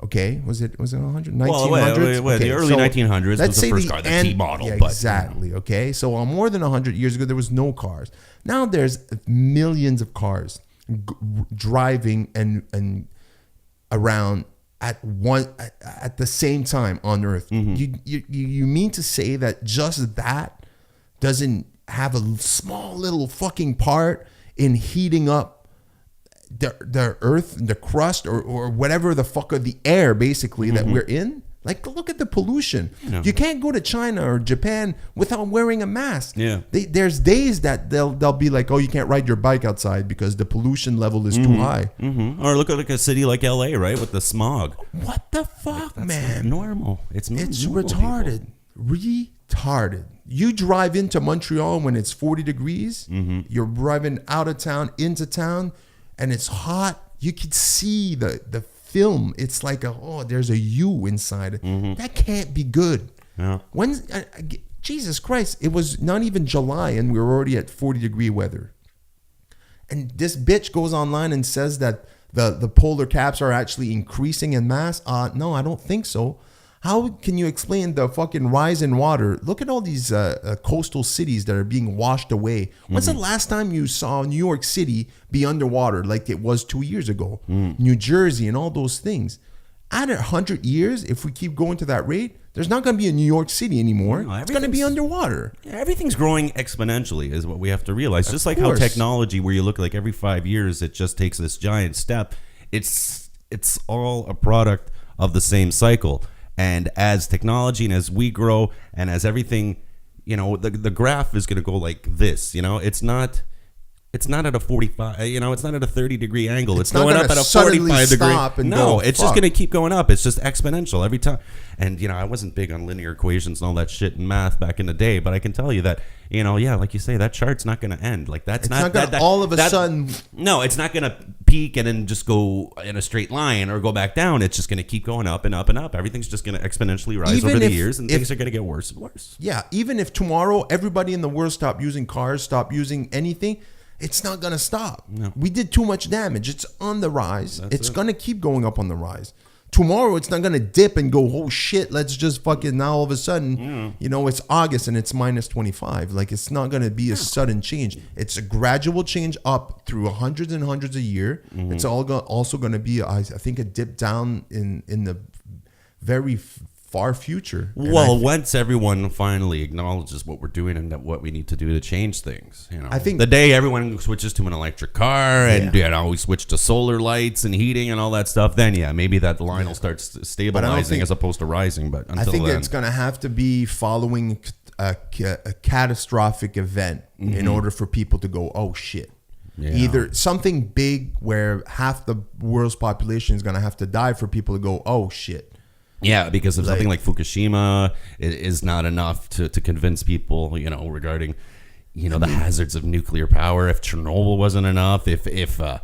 Okay, was it 100? 1900s? Well, the early 1900s was the first car, the T model. Yeah, exactly. Okay, so more than 100 years ago, there was no cars. Now there's millions of cars driving and around at the same time on Earth. You mean to say that just that doesn't have a small little fucking part in heating up the Earth, the crust, or whatever the fuck of the air basically that we're in? Like, look at the pollution. You can't go to China or Japan without wearing a mask. There's days that they'll be like, oh, you can't ride your bike outside because the pollution level is too high. Or look at like a city like LA, right, with the smog. What the fuck, man? Normal. It's retarded. Retarded. You drive into Montreal when it's 40 degrees. You're driving out of town, into town, and it's hot. You could see the film. It's like there's a U inside. That can't be good. Yeah. Jesus Christ, it was not even July and we were already at 40-degree weather. And this bitch goes online and says that the polar caps are actually increasing in mass. No, I don't think so. How can you explain the fucking rise in water? Look at all these coastal cities that are being washed away. When's the last time you saw New York City be underwater like it was 2 years ago? New Jersey and all those things. At 100 years, if we keep going to that rate, there's not going to be a New York City anymore. No, it's going to be underwater. Yeah, everything's growing exponentially is what we have to realize. Just like how technology, where you look like every 5 years, it just takes this giant step. It's all a product of the same cycle. And as technology and as we grow and as everything, the graph is going to go like this. It's not at a 45. It's not at a 30-degree angle. It's going up at a 45-degree. No, it's just going to keep going up. It's just exponential every time. And I wasn't big on linear equations and all that shit in math back in the day, but I can tell you that like you say, that chart's not going to end. Like that's not going to all of a sudden. No, it's not going to peak and then just go in a straight line or go back down. It's just going to keep going up and up and up. Everything's just going to exponentially rise over the years, and things are going to get worse and worse. Yeah, even if tomorrow everybody in the world stopped using cars, stopped using anything, it's not going to stop. No. We did too much damage. It's on the rise. It's going to keep going up on the rise. Tomorrow, it's not going to dip and go, oh shit, let's just fucking now all of a sudden, it's August and it's minus 25. Like, it's not going to be a sudden change. It's a gradual change up through hundreds and hundreds a year. It's also going to be, I think, a dip down in the very far future. Well, once everyone finally acknowledges what we're doing and that what we need to do to change things, I think the day everyone switches to an electric car and we switch to solar lights and heating and all that stuff, then maybe that line will start stabilizing as opposed to rising. But until I think then, it's going to have to be following a catastrophic event in order for people to go, oh shit. Yeah. Either something big where half the world's population is going to have to die for people to go, oh shit. Yeah, because of something like Fukushima, it is not enough to convince people, regarding, the hazards of nuclear power. If Chernobyl wasn't enough, if the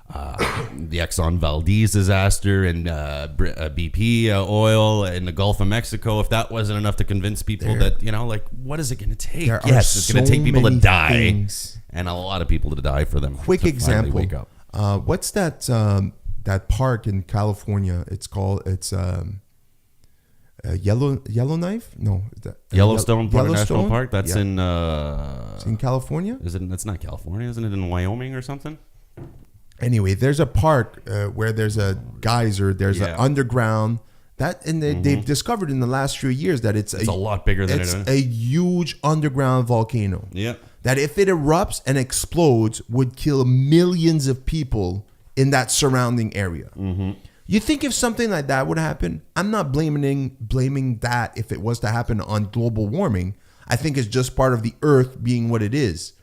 Exxon Valdez disaster and BP oil in the Gulf of Mexico, if that wasn't enough to convince people that, what is it going to take? Yes, it's going to take people to die, and a lot of people to die for them. Quick example. Wake up. What's that park in California? It's Yellowknife? No, Yellowstone National Park. That's in. It's in California. That's not California, isn't it? In Wyoming or something. Anyway, there's a park where there's a geyser. There's an underground they've discovered in the last few years that it's a lot bigger than it's a huge underground volcano. Yeah. That if it erupts and explodes, would kill millions of people in that surrounding area. Mm-hmm. You think if something like that would happen, I'm not blaming that if it was to happen on global warming. I think it's just part of the Earth being what it is.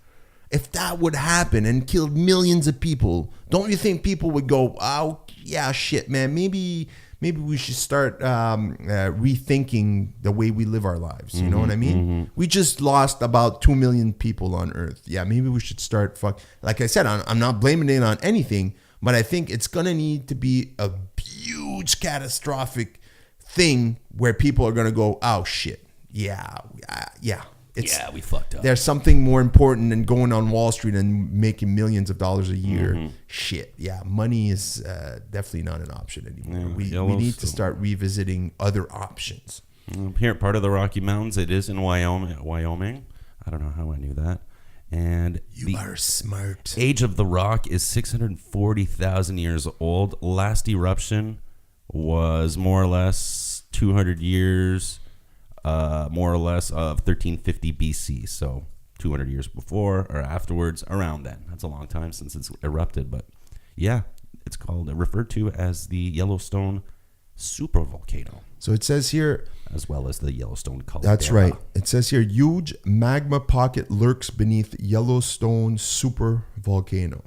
If that would happen and killed millions of people, don't you think people would go, oh, yeah, shit, man, maybe we should start rethinking the way we live our lives. You know what I mean? Mm-hmm. We just lost about 2 million people on Earth. Yeah, maybe we should start like I said, I'm not blaming it on anything, but I think it's going to need to be a huge catastrophic thing where people are going to go, oh, shit. Yeah. We fucked up. There's something more important than going on Wall Street and making millions of dollars a year. Mm-hmm. Shit. Yeah. Money is definitely not an option anymore. We need to start revisiting other options. Here, part of the Rocky Mountains, it is in Wyoming. I don't know how I knew that. And you are smart. Age of the rock is 640,000 years old. Last eruption was more or less 200 years. More or less of 1350 BC, so 200 years before or afterwards, around then. That's a long time since it's erupted, but yeah, it's referred to as the Yellowstone supervolcano. So it says here, as well as the Yellowstone caldera. That's right. It says here, huge magma pocket lurks beneath Yellowstone supervolcano.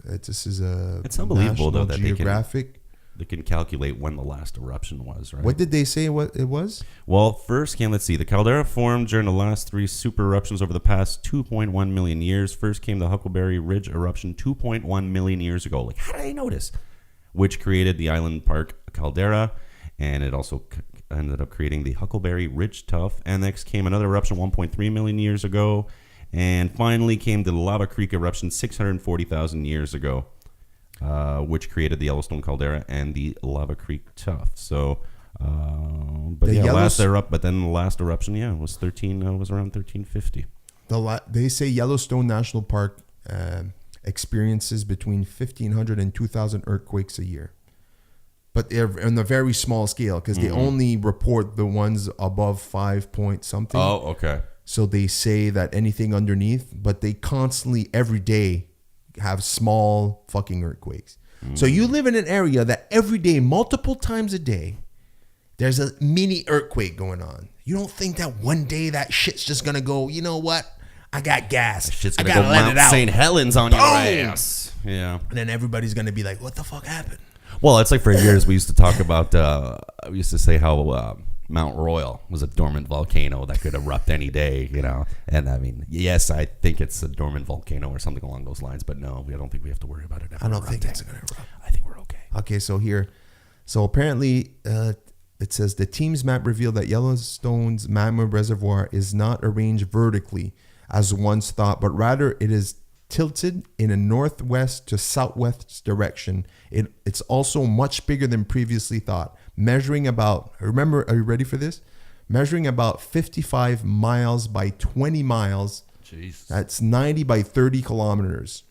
This is it's unbelievable though that Geographic. They can calculate when the last eruption was, right? What did they say what it was? Well, first came, let's see, the caldera formed during the last 3 super eruptions over the past 2.1 million years. First came the Huckleberry Ridge eruption 2.1 million years ago. Like, how did I know this? Which created the Island Park caldera, and it also ended up creating the Huckleberry Ridge tuff. And next came another eruption 1.3 million years ago. And finally came the Lava Creek eruption 640,000 years ago. Which created the Yellowstone caldera and the Lava Creek tuff. So, but then the last eruption, was around 1350. They say Yellowstone National Park experiences between 1,500 and 2,000 earthquakes a year, but they're on a very small scale because they only report the ones above 5 point something. Oh, okay. So they say that anything underneath, but they constantly every day have small fucking earthquakes. So you live in an area that every day, multiple times a day, there's a mini earthquake going on. You don't think that one day that shit's just gonna go, you know what? I got gas. That shit's gonna go Mount St. Helens on your ass. Yeah. And then everybody's gonna be like, what the fuck happened? Well, it's like for years we used to talk about, we used to say how Mount Royal was a dormant volcano that could erupt any day, you know. And I mean, yes, I think it's a dormant volcano or something along those lines, but no, I don't think we have to worry about it. I don't think it's going to erupt. I think we're okay. Okay, so apparently it says the team's map revealed that Yellowstone's magma reservoir is not arranged vertically as once thought, but rather it is tilted in a northwest to southwest direction. It's also much bigger than previously thought, measuring about, are you ready for this? Measuring about 55 miles by 20 miles. Jeez. That's 90 by 30 kilometers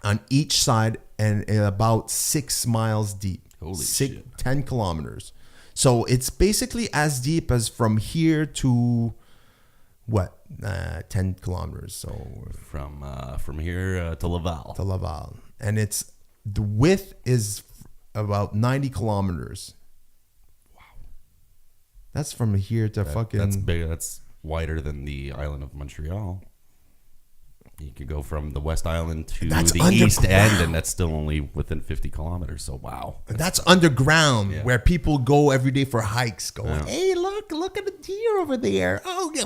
on each side and about 6 miles deep. Holy shit. 10 kilometers. So it's basically as deep as from here to 10 kilometers. So from here to Laval. And the width is about 90 kilometers. Wow. That's from here to fucking... That's big. That's wider than the island of Montreal. You could go from the West Island to the East End, and that's still only within 50 kilometers. So, wow. That's underground, where people go every day for hikes, going, hey, look at the deer over there. Oh, yeah.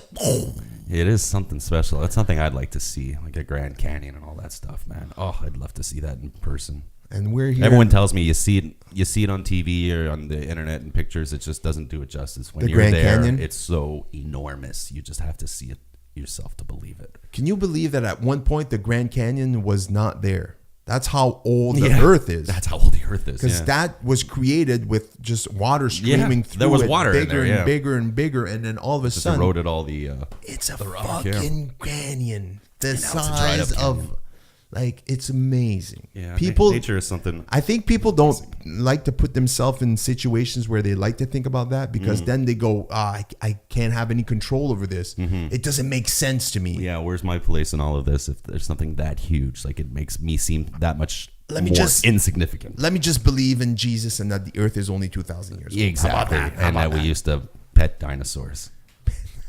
It is something special. That's something I'd like to see, like a Grand Canyon and all that stuff, man. Oh, I'd love to see that in person. And we're here. Everyone tells me you see it on TV or on the internet and pictures. It just doesn't do it justice. When you're there, Canyon? It's so enormous. You just have to see it yourself to believe it. Can you believe that at one point the Grand Canyon was not there? That's how old the Earth is. That's how old the Earth is. Because that was created with just water streaming through. There was water bigger in there, and bigger and bigger, and then all of a sudden eroded all the. It's a fucking canyon the size of Like, it's amazing. Yeah, people, nature is something. I think people don't like to put themselves in situations where they like to think about that, because then they go, I can't have any control over this. It doesn't make sense to me. Yeah, where's my place in all of this if there's something that huge? Like, it makes me seem that much insignificant. Let me just believe in Jesus and that the earth is only 2,000 years old. Exactly. And that we used to pet dinosaurs.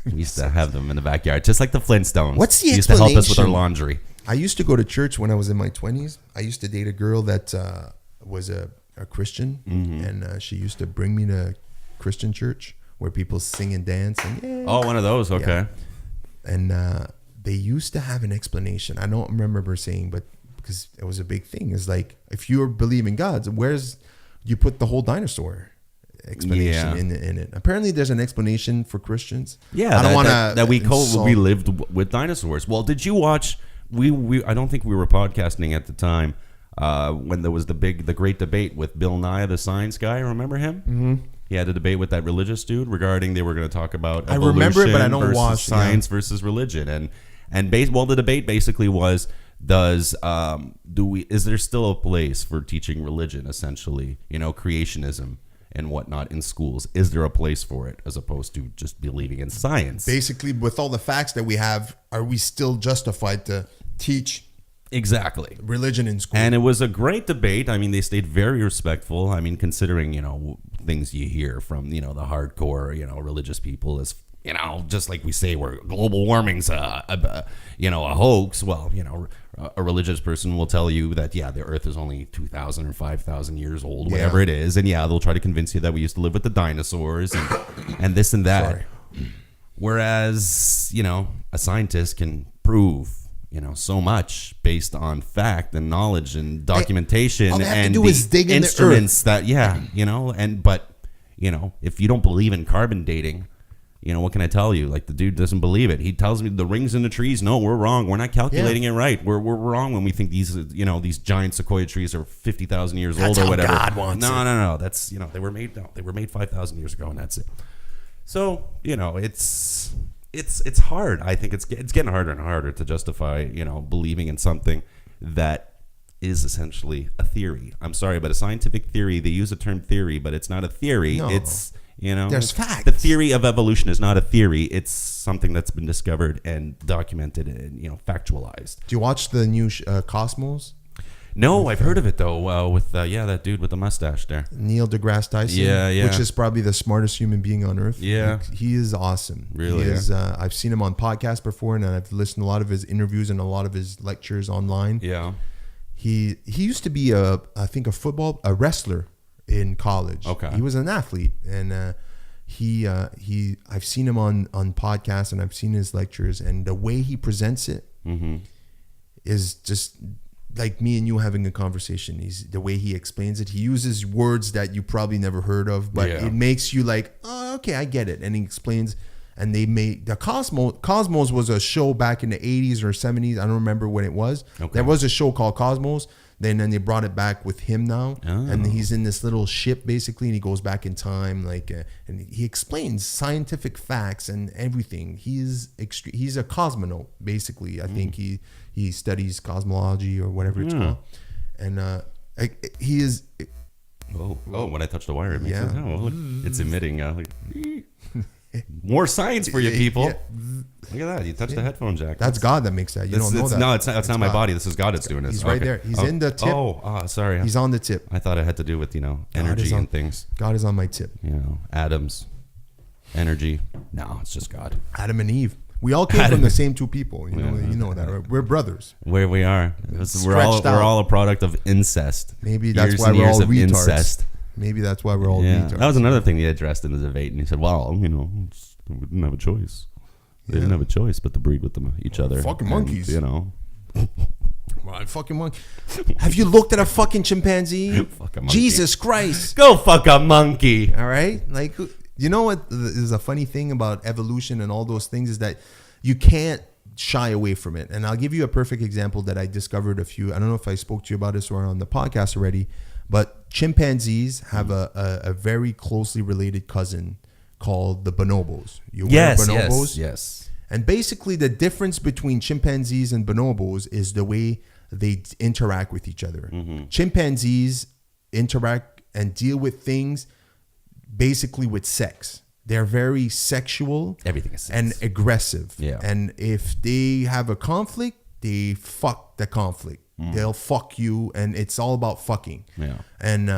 We used to have them in the backyard, just like the Flintstones. What's the They used to help us with our explanation? laundry. I used to go to church when I was in my 20s. I used to date a girl that was a Christian, and she used to bring me to Christian church where people sing and dance. And Oh, one of those. Okay. Yeah. And they used to have an explanation. I don't remember her saying, but because it was a big thing. It's like, if you believe in God, where's you put the whole dinosaur explanation in it? Apparently, there's an explanation for Christians. Yeah, I don't want to that we lived with dinosaurs. Well, did you watch? We I don't think we were podcasting at the time when there was the great debate with Bill Nye, the science guy. Remember him? Mm-hmm. He had a debate with that religious dude regarding they were going to talk about evolution. I remember it, but I don't versus watch science versus religion. Well, the debate basically was: is there still a place for teaching religion? Essentially, creationism and whatnot in schools. Is there a place for it as opposed to just believing in science? Basically, with all the facts that we have, are we still justified to teach exactly religion in school? And it was a great debate. I mean, they stayed very respectful. I mean, considering, things you hear from, the hardcore, religious people is, just like we say, where global warming's a hoax. Well, a religious person will tell you that, the earth is only 2,000 or 5,000 years old, whatever it is. And they'll try to convince you that we used to live with the dinosaurs and this and that. Sorry. Whereas, a scientist can prove, so much based on fact and knowledge and documentation. All they have to and do is dig in the instruments that, but if you don't believe in carbon dating, what can I tell you? Like, the dude doesn't believe it. He tells me the rings in the trees. No, we're wrong. We're not calculating it right. We're wrong when we think these giant sequoia trees are 50,000 years old or whatever. God wants it. No. That's they were made 5,000 years ago, and that's it. So it's hard. I think it's getting harder and harder to justify believing in something that is essentially a theory. I'm sorry, but a scientific theory. They use the term theory, but it's not a theory. No. It's there's facts. The theory of evolution is not a theory. It's something that's been discovered and documented and factualized. Do you watch the new Cosmos? No, I've heard of it though. With that dude with the mustache there, Neil deGrasse Tyson. Yeah. Which is probably the smartest human being on earth. Yeah, he is awesome. Really, he is. I've seen him on podcasts before, and I've listened to a lot of his interviews and a lot of his lectures online. Yeah, he used to be a wrestler in college. Okay, he was an athlete, and I've seen him on podcasts, and I've seen his lectures, and the way he presents it is just like me and you having a conversation. The way he explains it, he uses words that you probably never heard of, but it makes you like, oh, okay, I get it. And he explains, and they made the Cosmos was a show back in the 80s or 70s. I don't remember when it was. Okay. There was a show called Cosmos. Then they brought it back with him now, and he's in this little ship basically, and he goes back in time, and he explains scientific facts and everything. He's a cosmonaut basically. I think he studies cosmology or whatever it's called, and he is. When I touch the wire, it makes sense. Oh, look, it's emitting. More science for you people. Yeah. Look at that. You touched the headphone jack. That's God that makes that. You don't know that. No, it's not my body. This is God that's doing this. He's right there. He's in the tip. Sorry. He's on the tip. I thought it had to do with, energy and things. God is on my tip. Atoms, energy. No, it's just God. Adam and Eve. We all came from the same two people. You know that, right? We're brothers. Where we are. We're all a product of incest. Maybe that's why we're all retards. Incest. Maybe that's why we're all retards. That was another thing he addressed in the debate, and he said, "Well, we didn't have a choice. They didn't have a choice but to breed with each other. Fucking monkeys, Well, fucking monkey. Have you looked at a fucking chimpanzee? Fuck a monkey. Jesus Christ! Go fuck a monkey. All right, you know what is a funny thing about evolution and all those things is that you can't shy away from it. And I'll give you a perfect example that I discovered I don't know if I spoke to you about this or on the podcast already. But chimpanzees have a very closely related cousin called the bonobos. You aware of bonobos? Yes. And basically the difference between chimpanzees and bonobos is the way they interact with each other. Chimpanzees interact and deal with things basically with sex. They're very sexual. Everything is sex. And aggressive. Yeah. And if they have a conflict, they fuck the conflict. They'll fuck you, and it's all about fucking. Yeah. And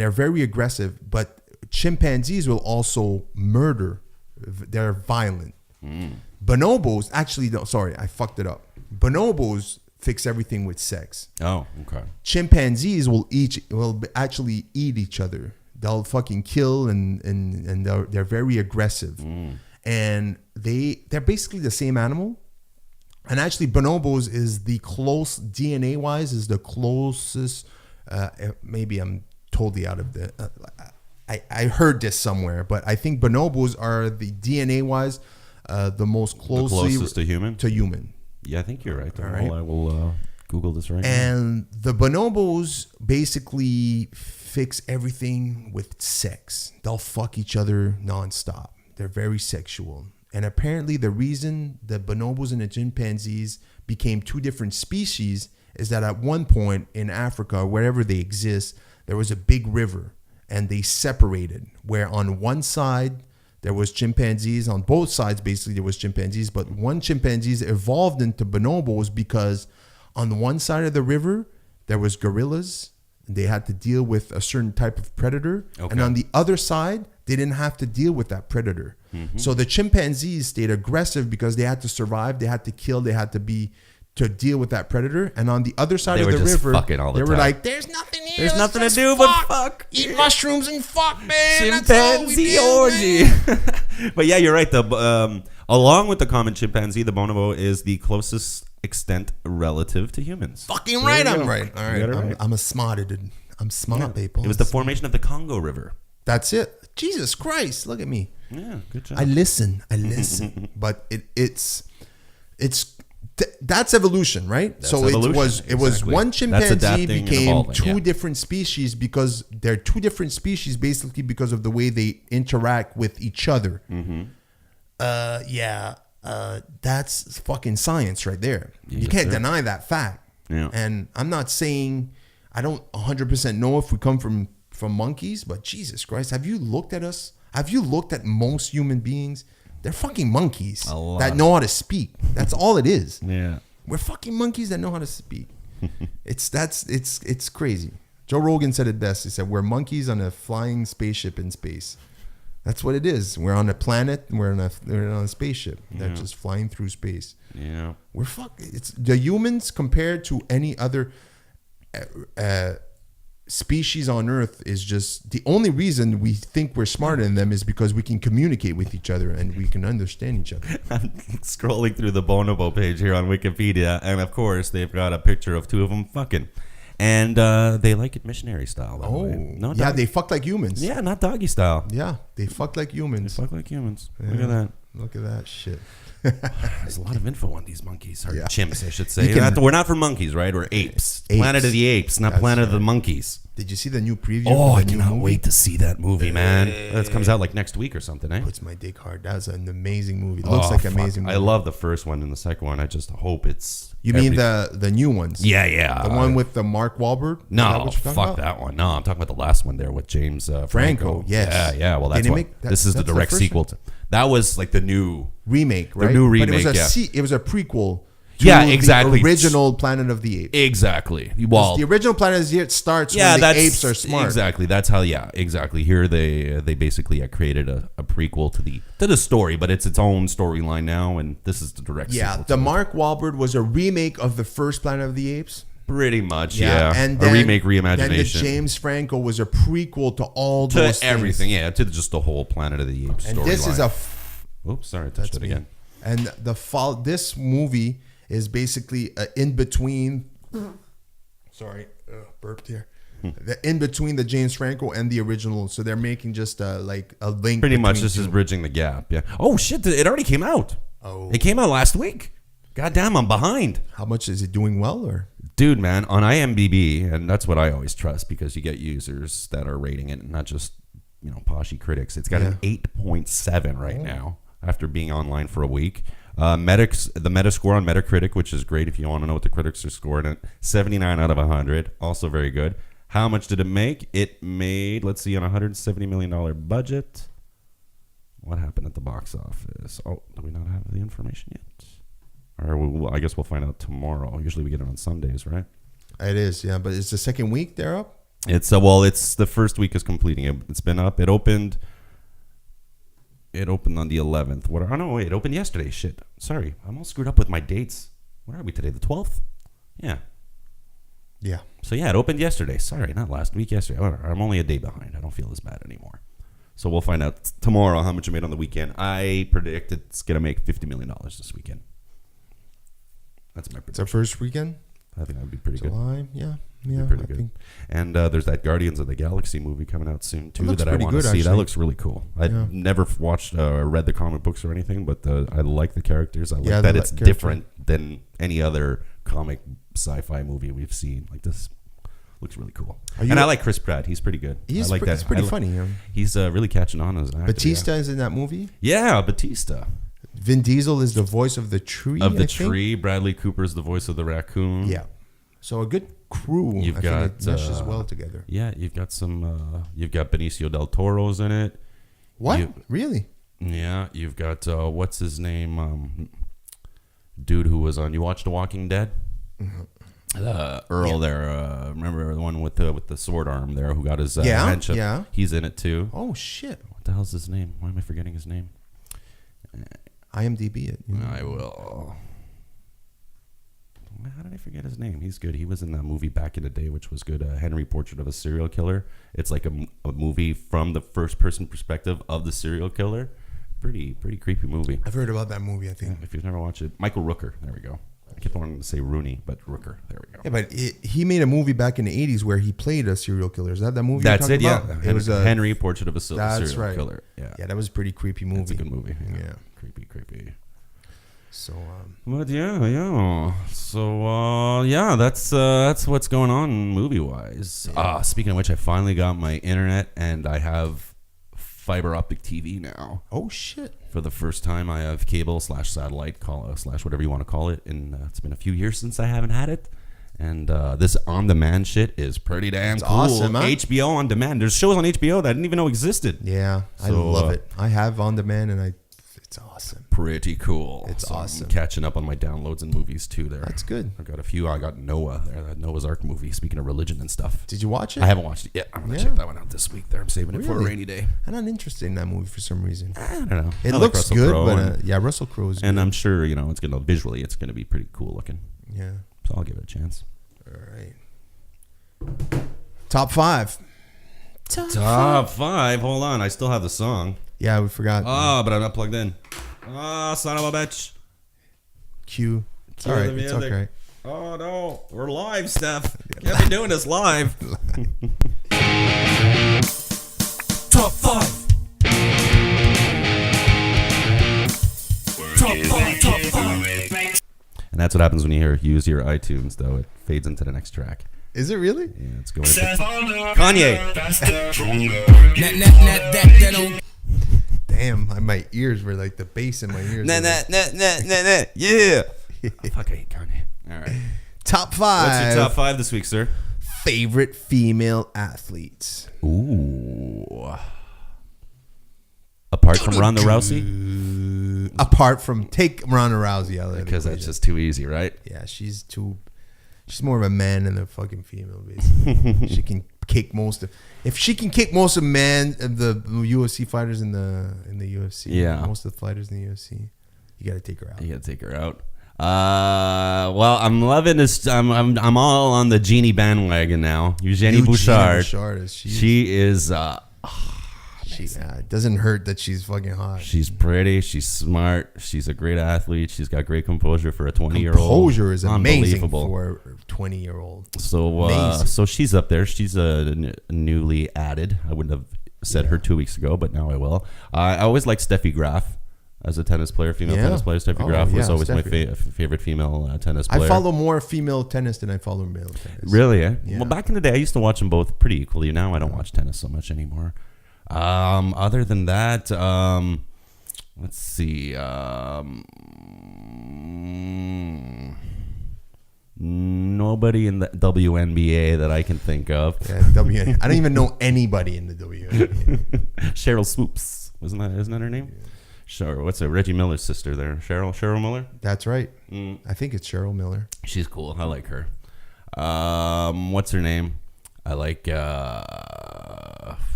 they're very aggressive, but chimpanzees will also murder. They're violent. Bonobos, actually, no, sorry, I fucked it up. Bonobos fix everything with sex. Oh, okay. Chimpanzees will actually eat each other. They'll fucking kill, and they're very aggressive. And they're basically the same animal. And actually, bonobos is the close, DNA-wise, is the closest. Maybe I'm totally out of the. I heard this somewhere, but I think bonobos are the DNA-wise the most closest to human. To human. Yeah, I think you're right. All right. I will Google this right now. And the bonobos basically fix everything with sex. They'll fuck each other nonstop. They're very sexual. And apparently the reason the bonobos and the chimpanzees became two different species is that at one point in Africa, wherever they exist, there was a big river and they separated, where on one side there was chimpanzees, on both sides basically there was chimpanzees, but one chimpanzees evolved into bonobos because on one side of the river there was gorillas. They had to deal with a certain type of predator. Okay. And on the other side, they didn't have to deal with that predator. So the chimpanzees stayed aggressive because they had to survive. They had to kill. They had to deal with that predator. And on the other side of the river, they were like, there's nothing here. There's nothing to do but fuck. Eat mushrooms and fuck, man. Chimpanzee orgy. But yeah, you're right. Along with the common chimpanzee, the bonobo is the closest extent relative to humans. Fucking right, I'm right. All right, I'm a smarter dude. I'm smart, people. It was the formation of the Congo River. That's it. Jesus Christ, look at me. Yeah, good job. I listen. But that's evolution, right? That's evolution. It was one chimpanzee became two different species because they're two different species basically because of the way they interact with each other. That's fucking science right there. You can't deny that fact. Yeah. And I'm not saying I don't 100% know if we come from monkeys, but Jesus Christ, have you looked at us? Have you looked at most human beings? They're fucking monkeys that know how to speak. That's all it is. Yeah. We're fucking monkeys that know how to speak. It's crazy. Joe Rogan said it best. He said, we're monkeys on a flying spaceship in space. That's what it is. We're on a planet. We're on a spaceship that's just flying through space. Yeah. We're it's the humans compared to any other species on Earth is just the only reason we think we're smarter than them is because we can communicate with each other and we can understand each other. I'm scrolling through the bonobo page here on Wikipedia, and of course they've got a picture of two of them fucking. And they like it missionary style. No, yeah, they fuck like humans. Yeah, not doggy style. Yeah, they fuck like humans. Yeah. Look at that. Look at that shit. There's a lot of info on these monkeys, or chimps, I should say. We're not for monkeys, right? We're apes. Planet of the Apes, not Planet of the Monkeys. Did you see the new preview? Oh, I cannot wait to see that movie, man. That comes out like next week or something, eh? Puts my dick hard. That was an amazing movie. It looks like an amazing movie. I love the first one and the second one. I just hope it's... You mean the new ones? Yeah. The one with the Mark Wahlberg? No, fuck that one. No, I'm talking about the last one there with James Franco. Yes. Yeah. Well, that's what... This is the direct sequel to... That was like the new... remake, right? The new remake, but it was a prequel to exactly. the original Planet of the Apes. Exactly. Well, the original Planet of the Apes starts when the apes are smart. Exactly. That's how. Yeah. Exactly. Here they basically created a prequel to the story, but it's its own storyline now, and this is the direct. Yeah. The Mark Wahlberg was a remake of the first Planet of the Apes. Pretty much. Yeah. And then, a remake, reimagination. Then the James Franco was a prequel to all those everything. things. Yeah. To just the whole Planet of the Apes storyline. And this is a. Oops. Sorry. I touched it again. And this movie is basically in between. Sorry, burped here. The in between the James Franco and the original, so they're making just like a link. Pretty much, this is bridging the gap. Yeah. Oh shit! It already came out. Oh, it came out last week. God damn, I'm behind. How much is it doing well, or? Dude, man, on IMDb, and that's what I always trust because you get users that are rating it, not just poshy critics. It's got an 8.7 right now after being online for a week. The Metascore on Metacritic, which is great if you want to know what the critics are scoring it, 79 out of 100, also very good. How much did it make? It made, let's see, on a $170 million budget. What happened at the box office? Oh, do we not have the information yet? Or I guess we'll find out tomorrow. Usually we get it on Sundays, right? It is, yeah. But it's the second week they're up? It's the first week is completing it. It's been up. It opened on the 11th. It opened yesterday. Shit. Sorry. I'm all screwed up with my dates. What are we today? The 12th? Yeah. Yeah. So, yeah, it opened yesterday. Sorry, not last week. Yesterday. I'm only a day behind. I don't feel as bad anymore. So, we'll find out tomorrow how much it made on the weekend. I predict it's going to make $50 million this weekend. That's my prediction. It's our first weekend? I think that would be pretty July, good. Yeah. Pretty good. And there's that Guardians of the Galaxy movie coming out soon too that I want to see. Actually. That looks really cool. I've never watched or read the comic books or anything, but I like the characters. I like that it's different than any other comic sci-fi movie we've seen. Like this looks really cool. And I like Chris Pratt. He's pretty good. He's I like that. He's pretty funny. Yeah. He's really catching on as an actor. Batista is in that movie? Yeah, Batista. Vin Diesel is the voice of the tree. Bradley Cooper is the voice of the raccoon. Yeah. So a good crew. I think it meshes well together. Yeah, you've got some. You've got Benicio del Toro's in it. What? Really? Yeah, you've got what's his name? Dude who was on. You watched The Walking Dead? Mm-hmm. Earl there. Remember the one with the sword arm there who got his dementia? Yeah. He's in it too. Oh shit! What the hell's his name? Why am I forgetting his name? IMDb it. I will. How did I forget his name? He's good. He was in that movie back in the day, which was good. Henry, Portrait of a Serial Killer. It's like a movie from the first person perspective of the serial killer. Pretty creepy movie. I've heard about that movie, I think. Yeah, if you've never watched it. Michael Rooker. There we go. I kept wanting to say Rooney, but Rooker. There we go. Yeah, but he made a movie back in the 80s where he played a serial killer. Is that movie That's it, about? Yeah. It was Henry, Portrait of a Serial Killer. Yeah, that was a pretty creepy movie. It's a good movie. Yeah. Creepy. So, but yeah. So, that's what's going on movie wise. Yeah. Speaking of which, I finally got my internet and I have fiber optic TV now. Oh shit! For the first time, I have cable / satellite / whatever you want to call it, and it's been a few years since I haven't had it. And this on-demand shit is pretty damn cool. Awesome, huh? HBO on demand. There's shows on HBO that I didn't even know existed. Yeah, I love it. I have on demand, and it's awesome. Pretty cool. It's awesome. I'm catching up on my downloads and movies too. There, that's good. I've got a few. I got Noah there, that Noah's Ark movie. Speaking of religion and stuff, did you watch it? I haven't watched it yet. I'm gonna check that one out this week. There, I'm saving it for a rainy day. I'm not interested in that movie for some reason. I don't know. It looks good, but Russell Crowe is good. And I'm sure it's gonna visually, it's gonna be pretty cool looking. Yeah. So I'll give it a chance. All right. Top 5. Top 5. Hold on, I still have the song. Yeah, we forgot. But I'm not plugged in. Son of a bitch. Q. It's all right. It's okay. Oh, no. We're live, Steph. Can't be doing this live. Top 5. Top 5. Top 5. And that's what happens when you use your iTunes, though. It fades into the next track. Is it really? Yeah, it's going to Kanye. Damn, my ears were like the bass in my ears. Yeah. Fuck, I hate Kanye. All right. Top 5. What's your top 5 this week, sir? Favorite female athletes. Ooh. Apart from Ronda Rousey? Apart from take Ronda Rousey out of because that's just too easy, right? Yeah, she's more of a man than a fucking female, basically. She can kick most of. If she can kick most of the UFC fighters in the UFC, most of the fighters in the UFC, you got to take her out. You got to take her out. Well, I'm loving this. I'm all on the Jeannie bandwagon now. Eugenie Bouchard. She is. It doesn't hurt that she's fucking hot. She's pretty. She's smart. She's a great athlete. She's got great composure for a 20-year-old. Composure is amazing for a 20-year-old. So she's up there. She's newly added. I wouldn't have said her 2 weeks ago, but now I will. I always liked Steffi Graf as a tennis player, female tennis player. Steffi Graf was always my favorite female tennis player. I follow more female tennis than I follow male tennis. Really? Eh? Yeah. Well, back in the day, I used to watch them both pretty equally. Now I don't watch tennis so much anymore. Other than that, Let's see. Nobody in the WNBA that I can think of. Yeah, I don't even know anybody in the WNBA. Cheryl Swoops. Isn't that her name? Yeah. Sure. What's it? Reggie Miller's sister there. Cheryl Miller? That's right. I think it's Cheryl Miller. She's cool. I like her. What's her name? I like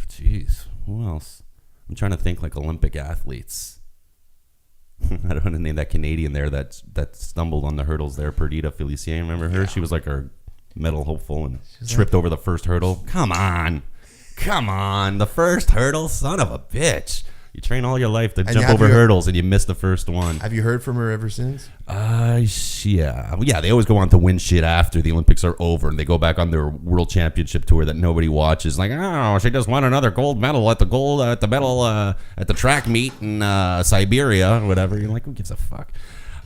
jeez. Who else? I'm trying to think like Olympic athletes. I don't want to name that Canadian there that stumbled on the hurdles there. Perdita Felicien, remember her? Yeah. She was like our medal hopeful and tripped over the first hurdle. Come on. The first hurdle? Son of a bitch. You train all your life to jump over hurdles and you miss the first one. Have you heard from her ever since? Yeah. They always go on to win shit after the Olympics are over and they go back on their world championship tour that nobody watches. Like, oh, she just won another gold medal at the track meet in Siberia or whatever. You're like, who gives a fuck?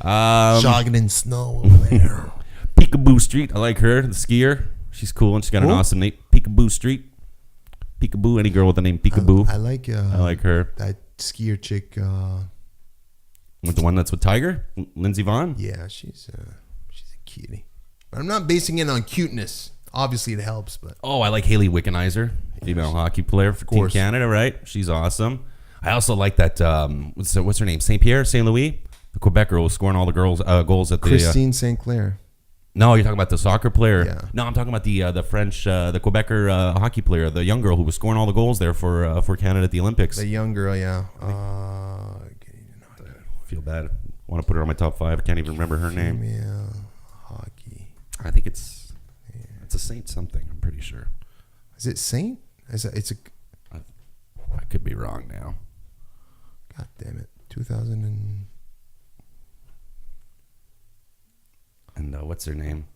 Jogging in snow over there. Peekaboo Street. I like her, the skier. She's cool and she's got an awesome name. Peekaboo Street. Peekaboo, any girl with the name Peekaboo. I like her. That skier chick. With the one that's with Tiger? Lindsey Vonn? Yeah, she's a cutie. But I'm not basing it on cuteness. Obviously, it helps, but... Oh, I like Hayley Wickenheiser, female hockey player for Team Canada, right? She's awesome. I also like that, what's her name? St. Louis? The Quebec girl was scoring all the goals at the... Christine St. Clair. No, you're talking about the soccer player. Yeah. No, I'm talking about the French, the Quebecer hockey player, the young girl who was scoring all the goals there for Canada at the Olympics. The young girl, yeah. Feel bad. Want to put her on my top 5. I can't even remember her name. Female hockey. I think it's a Saint something. I'm pretty sure. Is it Saint? I could be wrong now. God damn it. 2000 and... And what's her name?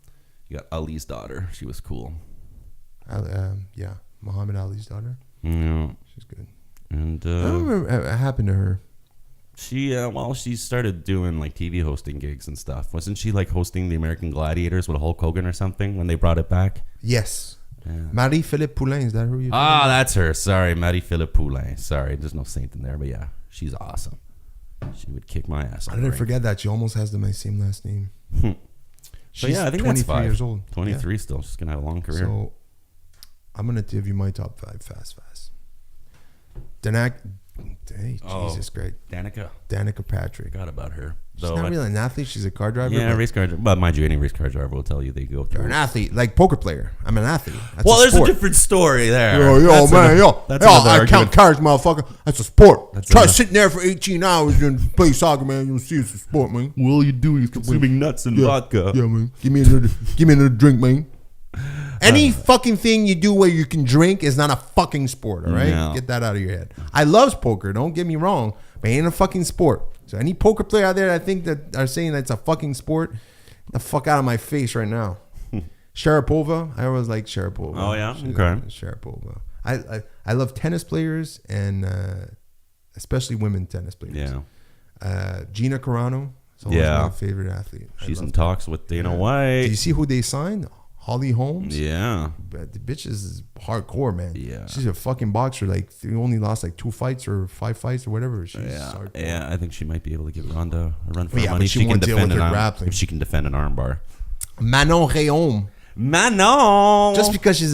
You got Ali's daughter. She was cool. Yeah, Muhammad Ali's daughter. Yeah, she's good. And I don't remember what happened to her. She she started doing like TV hosting gigs and stuff. Wasn't she like hosting the American Gladiators with Hulk Hogan or something when they brought it back? Yes. Yeah. Marie-Philippe Poulin, is that who you? That's her. Sorry, Marie-Philippe Poulin. Sorry, there's no saint in there, but yeah, she's awesome. She would kick my ass. I didn't forget that she almost has my same last name. So yeah, I think 23 that's 5. years old. 23 yeah. Still. She's going to have a long career. So I'm going to give you my top 5 fast. Jesus Christ. Danica Patrick. Forgot about her. She's not really an athlete. She's a car driver. Yeah, race car driver. But mind you, any race car driver will tell you they go through. You're an athlete, like poker player. I'm an athlete. That's there's a different story there. I count cards, motherfucker. That's a sport. Try sitting there for 18 hours and play soccer, man. You'll see it's a sport, man. Well, all you do is consuming nuts and vodka. Yeah, man. Give me another drink, man. Any fucking thing you do where you can drink is not a fucking sport, all right? No. Get that out of your head. I love poker, don't get me wrong, but it ain't a fucking sport. So any poker player out there I think that are saying that's a fucking sport, get the fuck out of my face right now. Sharapova, I always like Sharapova. Oh, yeah? Okay. Sharapova. I love tennis players and especially women tennis players. Yeah. Gina Carano is always my favorite athlete. She's in talks with Dana White. Do you see who they signed? Holly Holmes. Yeah. But the bitch is hardcore, man. Yeah. She's a fucking boxer. Like, she only lost like 2 fights or 5 fights or whatever. She's hardcore. Yeah, I think she might be able to give Ronda a run for money. She can defend if she can defend an armbar. Manon Réaume. Manon. Just because she's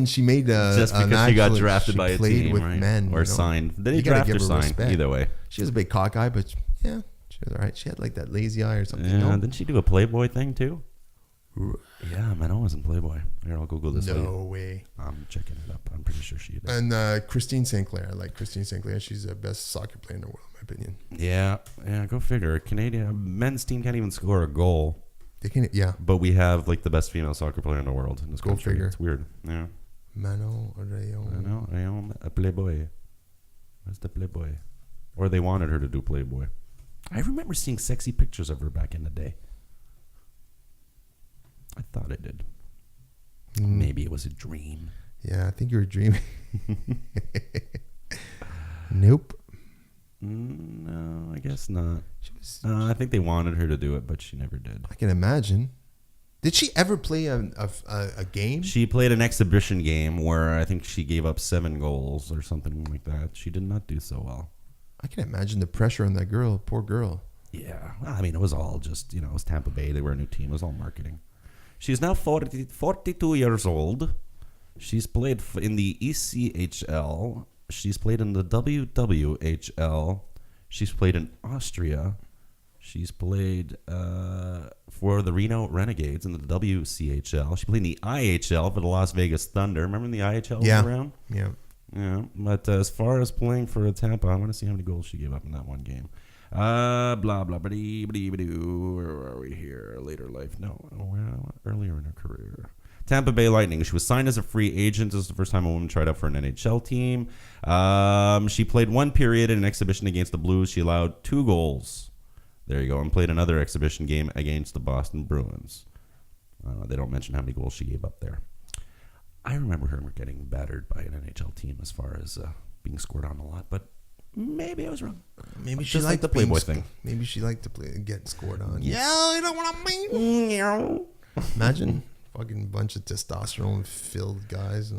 she made a just because she got drafted by a team, with right? men or signed. Then he drafted or signed. Either way, she was a big cock eye, but yeah, she was all right. She had like that lazy eye or something. Yeah, didn't she do a Playboy thing too? Yeah, Manon was in Playboy. Here, I'll Google this. No way. I'm checking it up. I'm pretty sure she did. And Christine St. Clair. I like Christine St. Clair. She's the best soccer player in the world, in my opinion. Yeah. Go figure. Canadian men's team can't even score a goal. They can, yeah. But we have like the best female soccer player in the world in this country. Go figure. It's weird. Yeah. Manon Réaume. A Playboy. Where's the Playboy? Or they wanted her to do Playboy. I remember seeing sexy pictures of her back in the day. I thought I did. Maybe it was a dream. Yeah, I think you were dreaming. Nope. No, I guess not. I think they wanted her to do it, but she never did. I can imagine. Did she ever play a game? She played an exhibition game where I think she gave up 7 goals or something like that. She did not do so well. I can imagine the pressure on that girl, poor girl. Yeah. Well, I mean, it was all just, it was Tampa Bay. They were a new team. It was all marketing. She's now 42 years old. She's played in the ECHL. She's played in the WWHL. She's played in Austria. She's played for the Reno Renegades in the WCHL. She played in the IHL for the Las Vegas Thunder. Remember when the IHL was around? Yeah. Yeah. But as far as playing for Tampa, I want to see how many goals she gave up in that one game. Blah, blah, blah, where are we here? Later life. No, earlier in her career. Tampa Bay Lightning. She was signed as a free agent. This is the first time a woman tried out for an NHL team. She played one period in an exhibition against the Blues. She allowed 2 goals. There you go. And played another exhibition game against the Boston Bruins. They don't mention how many goals she gave up there. I remember her getting battered by an NHL team as far as being scored on a lot, but maybe I was wrong. Maybe she liked the Playboy thing. Maybe she liked to get scored on. Yeah, you know what I mean? Imagine fucking bunch of testosterone-filled guys.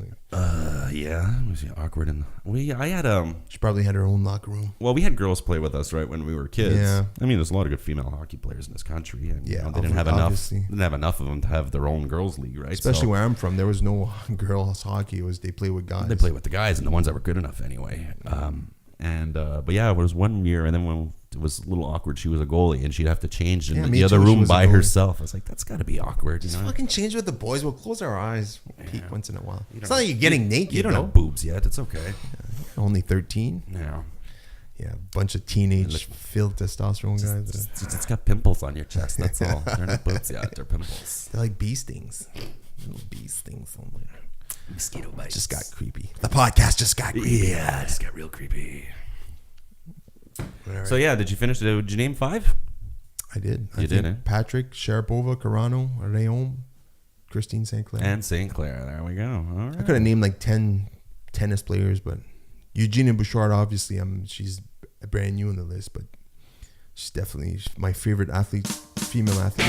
Yeah, it was awkward. And I had She probably had her own locker room. Well, we had girls play with us right when we were kids. Yeah. I mean, there's a lot of good female hockey players in this country, and yeah, they didn't have enough. Didn't have enough of them to have their own girls league, right? Especially where I'm from, there was no girls hockey. It was they play with guys. They play with the guys and the ones that were good enough anyway. But yeah, it was one year, and then when it was a little awkward, she was a goalie, and she'd have to change in the other room by herself. I was like, that's got to be awkward. Just fucking change with the boys. We'll close our eyes, peek once in a while. It's not like you're getting naked. You don't have boobs yet. It's okay. Only 13. Yeah. Yeah, a bunch of teenage filled testosterone guys. It's got pimples on your chest. That's all. They're not boobs yet. They're pimples. They're like bee stings. Little bee stings. Mosquito bites. Just got creepy. The podcast just got creepy. Yeah, it just got real creepy. Right. So yeah, did you finish? Did you name 5? I did. You did, eh? Patrick, Sharapova, Carano, Rayom, Christine St. Clair. And St. Clair. There we go. All right. I could have named like 10 tennis players, but Eugenia Bouchard, obviously, she's brand new on the list, but she's definitely my favorite athlete, female athlete.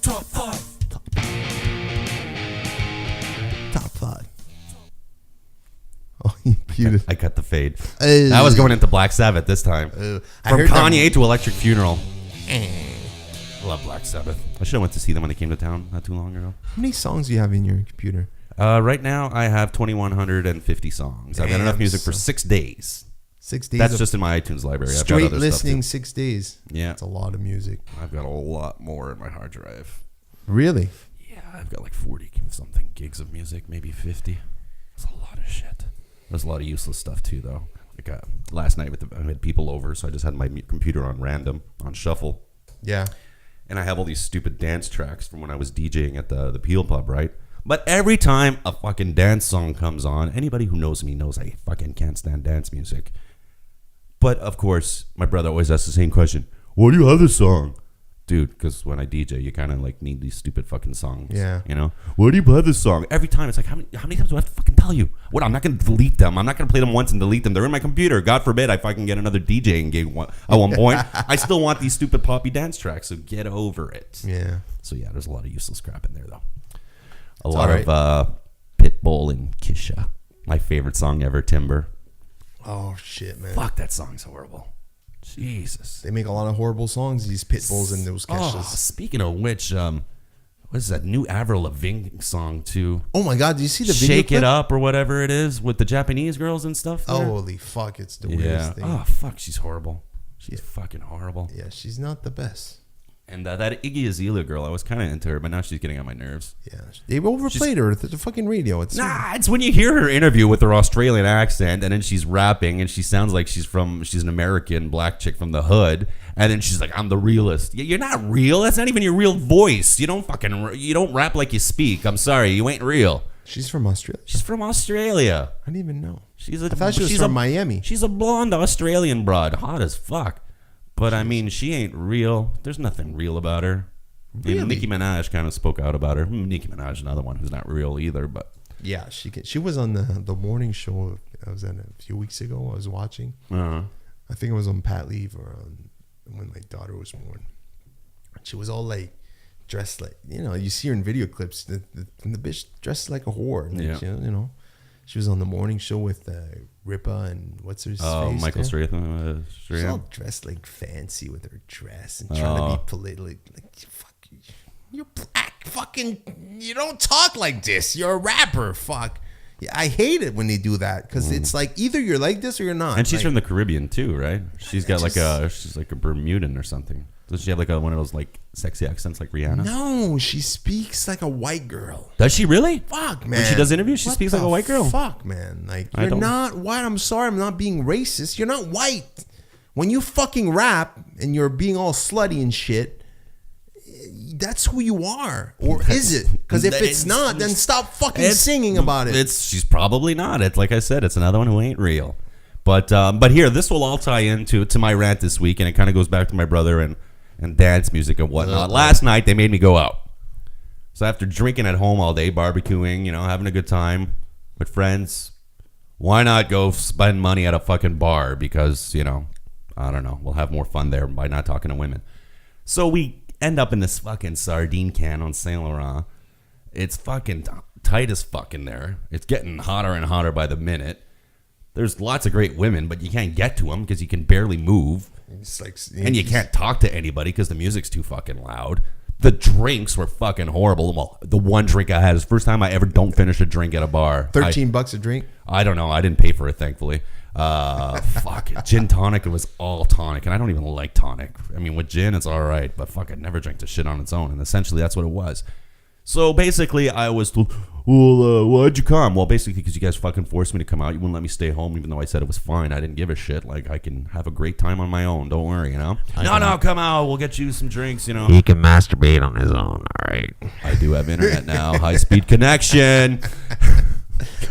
Top 5. Top 5. Oh, you muted. I cut the fade. That was going into Black Sabbath this time. From Kanye to Electric Funeral. I love Black Sabbath. I should have went to see them when they came to town not too long ago. How many songs do you have in your computer? Right now, I have 2,150 songs. I've got enough music for 6 days. 6 days. That's just in my iTunes library. I've Straight got other listening stuff 6 days. Yeah. That's a lot of music. I've got a lot more in my hard drive. Really? Yeah, I've got like 40 something gigs of music, maybe 50. That's a lot of shit. There's a lot of useless stuff too, though. Like last night I had people over, so I just had my computer on random, on shuffle. Yeah. And I have all these stupid dance tracks from when I was DJing at the Peel Pub, right? But every time a fucking dance song comes on, anybody who knows me knows I fucking can't stand dance music. But, of course, my brother always asks the same question. Why do you have this song? Dude, because when I DJ, you kind of like need these stupid fucking songs. Yeah. You know? Why do you have this song? Every time, it's like, how many times do I have to fucking tell you? What? I'm not going to delete them. I'm not going to play them once and delete them. They're in my computer. God forbid I fucking get another DJing gig at one point. I still want these stupid poppy dance tracks, so get over it. Yeah. So, yeah, there's a lot of useless crap in there, though. A lot of Pitbull and Kisha. My favorite song ever, Timber. Oh, shit, man. Fuck, that song's horrible. Jesus. They make a lot of horrible songs, these Pitbulls and those Kishas. Oh, speaking of which, what is that new Avril Lavigne song, too? Oh, my God. Did you see the video Shake clip? It Up or whatever it is with the Japanese girls and stuff? There? Oh, holy fuck. It's the weirdest thing. Oh, fuck. She's horrible. She's fucking horrible. Yeah, she's not the best. And that Iggy Azalea girl, I was kind of into her, but now she's getting on my nerves. Yeah, they overplayed her at the fucking radio. It's when you hear her interview with her Australian accent, and then she's rapping, and she sounds like she's an American black chick from the hood, and then she's like, "I'm the realest." You're not real. That's not even your real voice. You don't rap like you speak. I'm sorry, you ain't real. She's from Australia. She's from Australia. I didn't even know. I thought she was from Miami. She's a blonde Australian broad, hot as fuck. But, I mean, she ain't real. There's nothing real about her. Really? You know, Nicki Minaj kind of spoke out about her. Nicki Minaj, another one who's not real either. But yeah, she was on the morning show. I was at a few weeks ago. I was watching. Uh-huh. I think it was on Pat Leave or when my daughter was born. She was all like dressed like, you see her in video clips. The bitch dressed like a whore. Yeah. You know, She was on the morning show with Ripa and what's her face? Michael Strahan. Strahan. She's all dressed like fancy with her dress and trying to be political. Like, fuck, you're black. Fucking, you don't talk like this. You're a rapper. Fuck. Yeah, I hate it when they do that because it's like either you're like this or you're not. And she's like, from the Caribbean too, right? She's got she's like a Bermudan or something. Does she have like one of those like sexy accents like Rihanna? No, she speaks like a white girl. Does she really? Fuck, man. When she does interviews, she speaks like a white girl. Fuck, man. Like, you're not white. I'm sorry, I'm not being racist. You're not white. When you fucking rap and you're being all slutty and shit, that's who you are. Or is it? Because if it's not, then stop fucking singing about it. She's probably not. It's like I said, it's another one who ain't real. But here, this will all tie into my rant this week, and it kind of goes back to my brother and dance music and whatnot. Last night, they made me go out. So after drinking at home all day, barbecuing, having a good time with friends, why not go spend money at a fucking bar? Because, I don't know, we'll have more fun there by not talking to women. So we end up in this fucking sardine can on Saint Laurent. It's fucking tight as fuck in there. It's getting hotter and hotter by the minute. There's lots of great women, but you can't get to them because you can barely move. It's like, and you can't talk to anybody because the music's too fucking loud. The drinks were fucking horrible. Well, the one drink I had is the first time I ever don't finish a drink at a bar. $13 a drink? I don't know. I didn't pay for it, thankfully. Fuck it. Gin tonic, it was all tonic, and I don't even like tonic. I mean, with gin, it's all right, but fuck, I'd never drink the shit on its own, and essentially that's what it was. So basically, I was told, well, why'd you come? Well, basically, because you guys fucking forced me to come out. You wouldn't let me stay home, even though I said it was fine. I didn't give a shit. Like, I can have a great time on my own. Don't worry, No, come out. We'll get you some drinks, He can masturbate on his own, all right? I do have internet now. High-speed connection.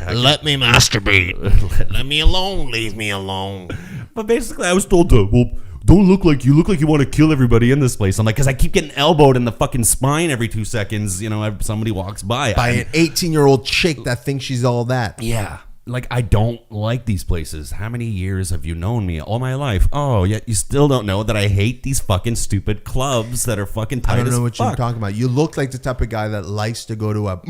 Let me masturbate. Let me alone. Leave me alone. But basically, I was told, don't look like you want to kill everybody in this place. I'm like, because I keep getting elbowed in the fucking spine every 2 seconds. Somebody walks by. By an 18-year-old chick that thinks she's all that. Yeah. Like, I don't like these places. How many years have you known me? All my life. Oh, yet you still don't know that I hate these fucking stupid clubs that are fucking tight as fuck. I don't know what you're talking about. You look like the type of guy that likes to go to a...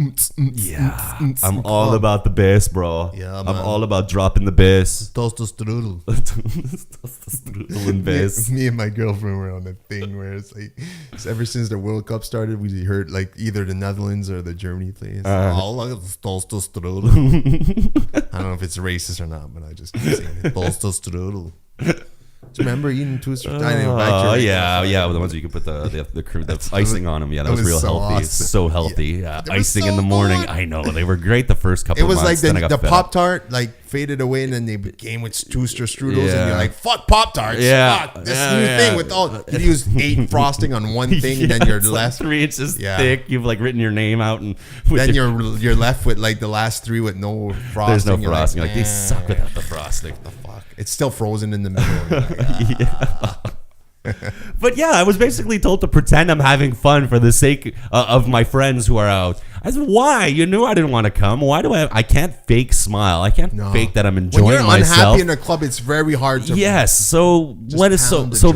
I'm all about the bass, bro. Yeah, I'm all about dropping the bass. Toaster strudel. Strudel and bass. Me and my girlfriend were on a thing where it's like, ever since the World Cup started, we heard like either the Netherlands or the Germany plays. Toaster strudel. I don't know if it's racist or not, but I just keep saying it. Toaster strudel. Do you remember eating toaster? Oh yeah, the ones where you could put the icing on them. Yeah, that was real so healthy. awesome. So healthy. Yeah, icing so in the morning. good. I know they were great the first couple. It was of months, like the Pop-Tart like faded away, and then they became with toaster strudels, and you're like, fuck Pop-Tarts. Yeah, fuck this new thing with all. You use 8 frosting on one thing, and then you're left 3 inches thick. You've like written your name out, and then you're left with like the last 3 with no frosting. There's no frosting. Like, they suck without the frosting. The fuck? It's still frozen in the middle. But yeah, I was basically told to pretend I'm having fun for the sake of my friends who are out. I said, why? You knew I didn't want to come. Why do I can't fake smile. I can't fake that I'm enjoying myself. When you're unhappy in a club, it's very hard to... Yes, so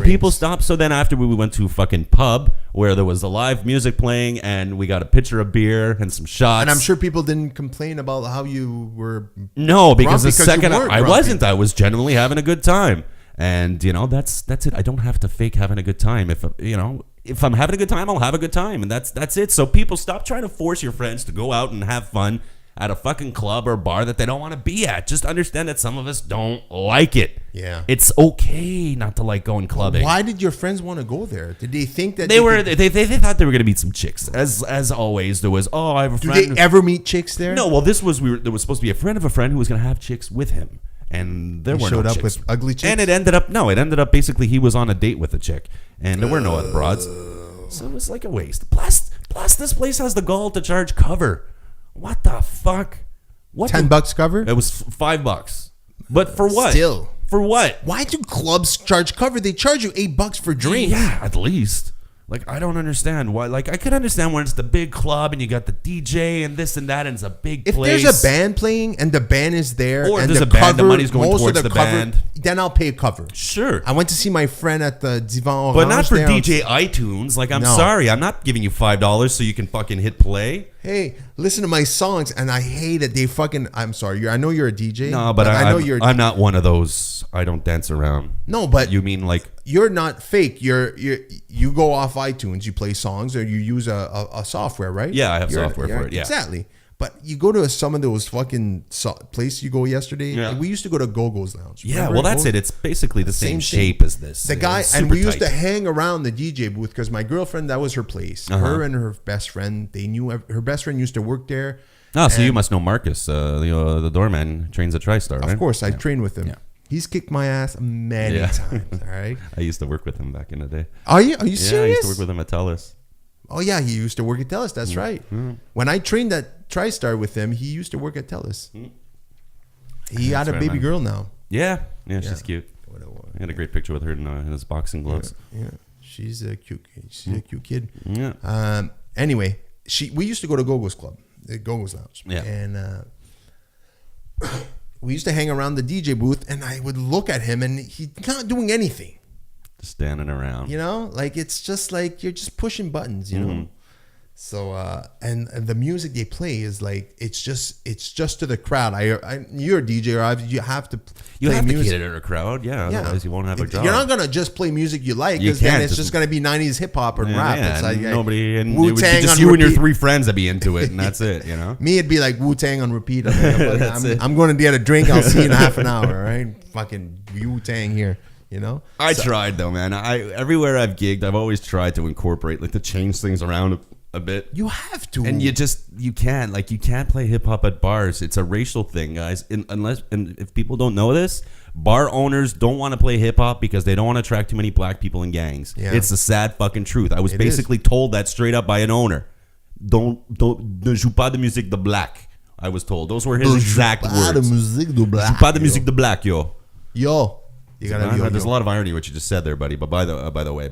people stopped. So then after we went to a fucking pub where there was a live music playing and we got a pitcher of beer and some shots. And I'm sure people didn't complain about how you were... No, because the second I wasn't. I was genuinely having a good time. And, that's it. I don't have to fake having a good time. If I'm having a good time, I'll have a good time. And that's it. So people, stop trying to force your friends to go out and have fun at a fucking club or bar that they don't want to be at. Just understand that some of us don't like it. Yeah. It's okay not to like going clubbing. Why did your friends want to go there? Did they think that they thought they were going to meet some chicks? As always, there was, I have a friend. Do they ever meet chicks there? No, well, there was supposed to be a friend of a friend who was going to have chicks with him. And there were no chicks. Showed up with ugly chicks? And it ended up basically he was on a date with a chick. And there were no other broads. So it was like a waste. Plus this place has the gall to charge cover. What the fuck? What $10 cover? It was $5. But for what? Still. For what? Why do clubs charge cover? They charge you $8 for drinks. Yeah, at least. Like, I don't understand why. Like, I could understand when it's the big club and you got the DJ and this and that and it's a big place. If there's a band playing and the band is there, or if and there's the a band, cover, the money's going most towards of the the cover, band. then I'll pay a cover. Sure. I went to see my friend at the Divan Orange. But not for there DJ iTunes. Like, I'm sorry. I'm not giving you $5 so you can fucking hit play. Hey, listen to my songs, and I hate it. They fucking. I'm sorry. I know you're a DJ. No, but I know you're. I'm not one of those. I don't dance around. No, but you mean like you're not fake. You go off iTunes, you play songs, or you use a software, right? Yeah, I have software for it. Yeah, exactly. But you go to some of those fucking places you go yesterday. Yeah. We used to go to Go-Go's Lounge. Yeah, well, that's it. It's basically the same shape as this. The guy, and we used to hang around the DJ booth because my girlfriend, that was her place. Her and her best friend, they knew. Her best friend used to work there. Oh, so you must know Marcus, the doorman, trains at TriStar, right? Of course, I trained with him. Yeah. He's kicked my ass many times. All right. I used to work with him back in the day. Are you serious? Yeah, I used to work with him at TELUS. Oh yeah, he used to work at TELUS. That's right. When I trained at TriStar with him, he used to work at TELUS. He had a baby girl now. Yeah, she's cute. I had a great picture with her in his boxing gloves. Yeah. She's a cute kid. She's a cute kid. Yeah. Anyway, we used to go to Go-Go's Club, the Go-Go's Lounge. Yeah. And we used to hang around the DJ booth, and I would look at him, and he's not doing anything. Standing around, like it's just like you're just pushing buttons, you know. So and the music they play is like it's just to the crowd. You're a DJ, or you have to cater to a crowd, otherwise you won't have a job. You're not gonna just play music you like, because then it's just gonna be 90s hip hop and rap. Yeah, it's like nobody, and Wu-Tang just you and your 3 friends that be into it, and that's it. Me, it'd be like Wu-Tang on repeat. I'm going to get a drink. I'll see you in half an hour. Right? Fucking Wu-Tang here. I tried though, man. Everywhere I've gigged, I've always tried to incorporate, like, to change things around a bit. You have to, and you can't play hip hop at bars. It's a racial thing, guys. And if people don't know this, bar owners don't want to play hip hop because they don't want to attract too many black people in gangs. Yeah. It's the sad fucking truth. I was basically told that straight up by an owner. Ne joue pas de musique de black. I was told those were his exact words. Pas de musique de black. Pas de musique de black, yo. There's a lot of irony in what you just said there, buddy. But by the way,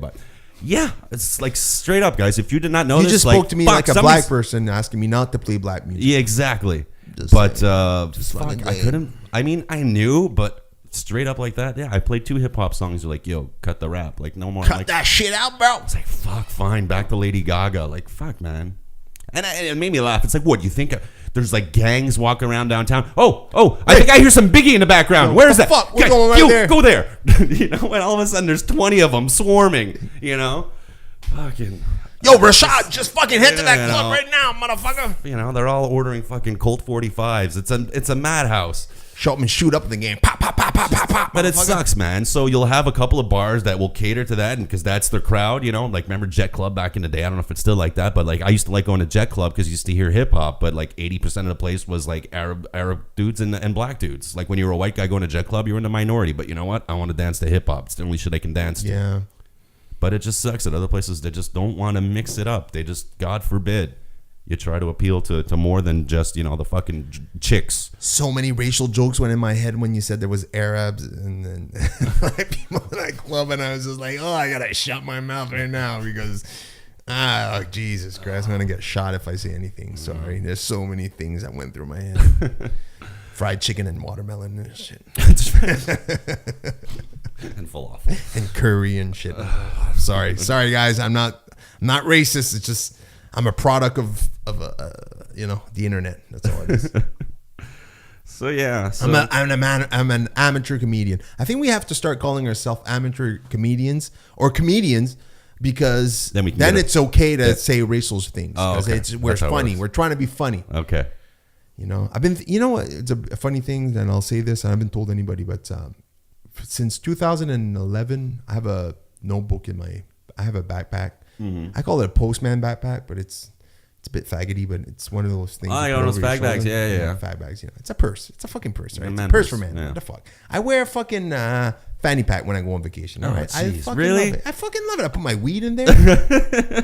yeah, it's like straight up, guys. If you did not know you this, just spoke to me like a black person asking me not to play black music. Yeah, exactly. I couldn't. I mean, I knew, but straight up like that, yeah. I played 2 hip hop songs. You're like, yo, cut the rap. Like, no more. Cut that shit out, bro. It's like, fuck, fine. Back to Lady Gaga. Like, fuck, man. And it made me laugh. It's like, what, you think there's like gangs walking around downtown? I think I hear some Biggie in the background. Where is that? Fuck, we're going right there. Go there. And all of a sudden there's 20 of them swarming, Fucking. Yo, Rashad, just fucking head to that club right now, motherfucker. They're all ordering fucking Colt 45s. It's a madhouse. Show up and shoot up the game. Pop, pop, pop, pop, pop, pop. But it sucks, man. So you'll have a couple of bars that will cater to that, and because that's their crowd, Like, remember Jet Club back in the day? I don't know if it's still like that, but like I used to like going to Jet Club because you used to hear hip hop, but like 80% of the place was like Arab dudes and black dudes. Like when you were a white guy going to Jet Club, you were in the minority. But you know what? I want to dance to hip hop. It's the only shit I can dance to. Yeah. But it just sucks at other places. They just don't want to mix it up. They just, God forbid, you try to appeal to more than just, the fucking chicks. So many racial jokes went in my head when you said there was Arabs and then black people in that club, and I was just like, I gotta shut my mouth right now because Jesus Christ, I'm gonna get shot if I say anything. Sorry. There's so many things that went through my head. Fried chicken and watermelon and shit. And falafel. And curry and shit. Sorry guys, I'm not racist. It's just I'm a product of the internet. That's all it is. So yeah, I'm an amateur comedian. I think we have to start calling ourselves amateur comedians or comedians because then it's okay to say racial things. Oh, okay. We're funny. We're trying to be funny. Okay. I've been. It's a funny thing, and I'll say this. I haven't told anybody, but since 2011, I have a notebook I have a backpack. Mm-hmm. I call it a postman backpack, but it's a bit faggoty, but it's one of those things. I got those fag bags. Yeah. Fag bags. It's a purse. It's a fucking purse, right? It's a purse for men. Yeah. What the fuck? I wear fucking fanny pack when I go on vacation. All right. Geez. I Really? love it. I fucking love it. I put my weed in there.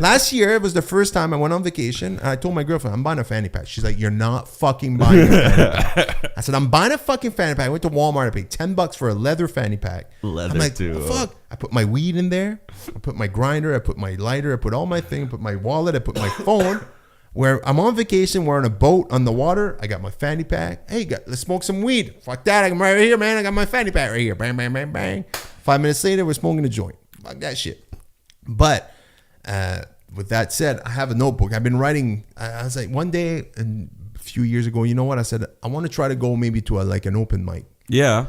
Last year, it was the first time I went on vacation. And I told my girlfriend, I'm buying a fanny pack. She's like, you're not fucking buying a fanny pack. I said, I'm buying a fucking fanny pack. I went to Walmart. I paid $10 for a leather fanny pack. Leather, I'm like, too. oh, fuck. I put my weed in there. I put my grinder. I put my lighter. I put all my things. I put my wallet. I put my phone. Where I'm on vacation, we're on a boat on the water. I got my fanny pack. Hey, let's smoke some weed. Fuck that. I'm right here, man. I got my fanny pack right here. Bang, bang, bang, bang. 5 minutes later, we're smoking a joint. Fuck that shit. But with that said, I have a notebook. I've been writing. I was like, one day, and a few years ago, you know what? I said, I want to try to go maybe to an open mic. Yeah.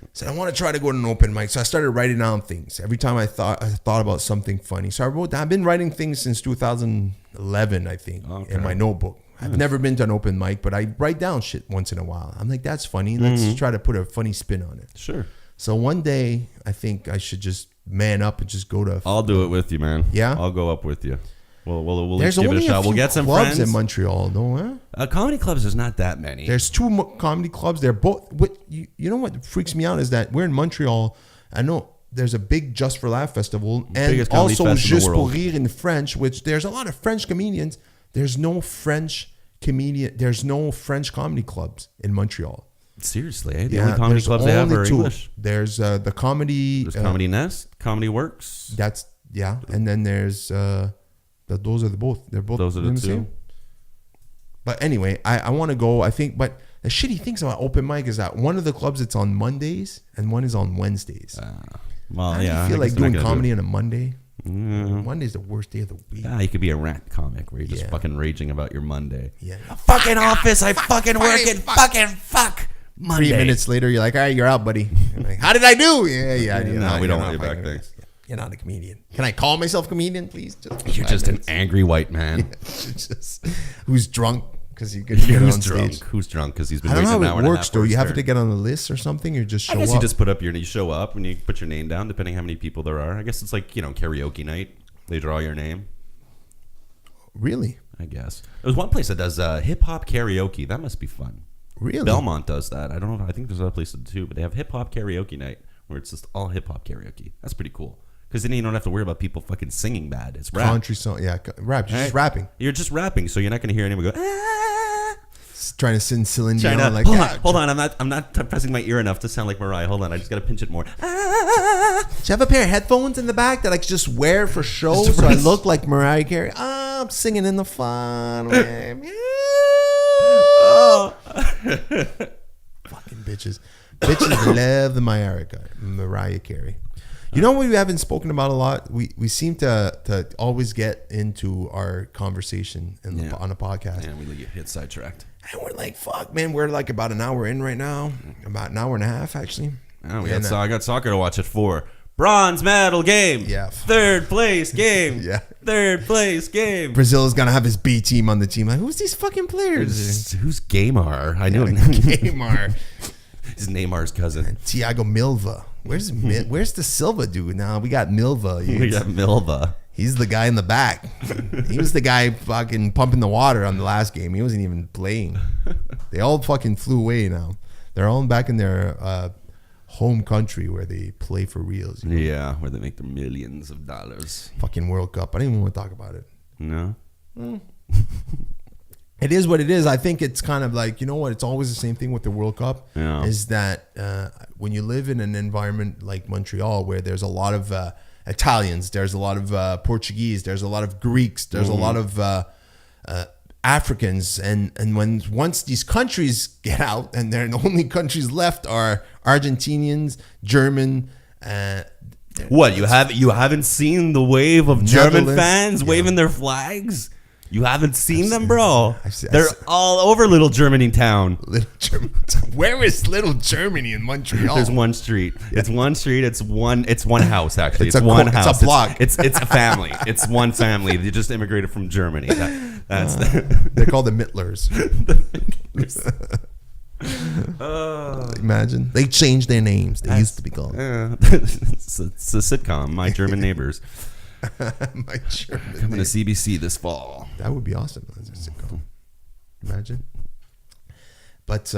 I said, I want to try to go to an open mic. So I started writing down things. Every time I thought about something funny. So I wrote down. I've been writing things since 2011, I think, in my notebook. I've never been to an open mic, but I write down shit once in a while. I'm like, that's funny. Let's try to put a funny spin on it. Sure. So one day, I think I should just man up and just go to. I'll do it with you, man. Yeah? I'll go up with you. We'll There's give it a only shot. We'll get some clubs friends in Montreal, though, huh? Comedy clubs, there's not that many. There's 2 comedy clubs. They're both. You know what freaks me out is that we're in Montreal. I know there's a big Just for Laugh festival, and Biggest comedy also fest in the Juste pour world. Rire in French, which there's a lot of French comedians. There's no French comedian. There's no French comedy clubs in Montreal. Seriously, eh? The only comedy there's clubs they have only are 2. English. There's the comedy. There's Comedy Nest, Comedy Works. That's and then there's those are both. They're both. Those are the 2. Same. But anyway, I want to go. I think, but the shitty things about open mic is that one of the clubs it's on Mondays and one is on Wednesdays. Well, I yeah. feel I like guess they're doing not gonna comedy do on a Monday. it. Monday's the worst day of the week. You could be a rant comic where you're just fucking raging about your Monday. Yeah. Fucking office, I fucking work in fucking fuck Monday. 3 minutes later, you're like, all right, you're out, buddy. You're like, how did I do? Yeah. No, we don't want you fucking- back. Thanks. You're not a comedian. Can I call myself comedian, please? You're just an angry white man. Who's drunk because you couldn't get on stage. Who's drunk because he's been I don't waiting know an how hour it and a works half though. for You his have turn. to get on the list or something, or just show I guess up. you just put up you show up and you put your name down depending how many people there are. I guess it's like, karaoke night. They draw your name. Really? I guess. There's one place that does hip hop karaoke. That must be fun. Really? Belmont does that. I don't know. I think there's other places too, but they have hip hop karaoke night where it's just all hip hop karaoke. That's pretty cool. Because then you don't have to worry about people fucking singing bad. It's rap. Country song, yeah, rap. You're just rapping. You're just rapping, so you're not going to hear anyone go. Ah! Trying to sing Celine Dion like hold that. on, hold on. I'm not pressing my ear enough to sound like Mariah. Hold on, I just got to pinch it more. Ah! Do you have a pair of headphones in the back that I could just wear for show so I look like Mariah Carey? I'm singing in the fun way. Fucking bitches. Bitches love the Mariah Carey. You know what we haven't spoken about a lot? We seem to always get into our conversation on a podcast. Yeah, we get sidetracked. And we're like, fuck, man, we're like about an hour in right now. About an hour and a half, actually. Oh, I got soccer to watch at 4. Bronze medal game. Yeah. 3rd place game. Yeah. 3rd place game. Brazil is going to have his B team on the team. Like, who's these fucking players? Who's Gaymar? I know. Neymar. He's Neymar's cousin. Thiago Milva. Where's the Silva dude now? We got Milva. We got Milva. He's the guy in the back. He was the guy fucking pumping the water on the last game. He wasn't even playing. They all fucking flew away now. They're all back in their home country where they play for reals. Yeah, where they make their millions of dollars. Fucking World Cup. I don't even want to talk about it. No. It is what it is. I think it's kind of like, you know what? It's always the same thing with the World Cup. Yeah. Is that when you live in an environment like Montreal where there's a lot of Italians, there's a lot of Portuguese, there's a lot of Greeks, there's a lot of Africans, and once these countries get out, and the only countries left are Argentinians, German. What you haven't seen the wave of German Netherlands, fans waving their flags? You haven't seen them, bro? They're I've all over Little Germany town. Little Germany. Where is Little Germany in Montreal? There's one street. It's one street. It's one house. Actually, It's it's a one it's a house. block. It's a family. It's one family. They just immigrated from Germany. They're called the Mittlers. Imagine they changed their names. They used to be called. It's a sitcom. My German Neighbors. My German Coming to CBC this fall. That would be awesome. As a sitcom. Imagine. But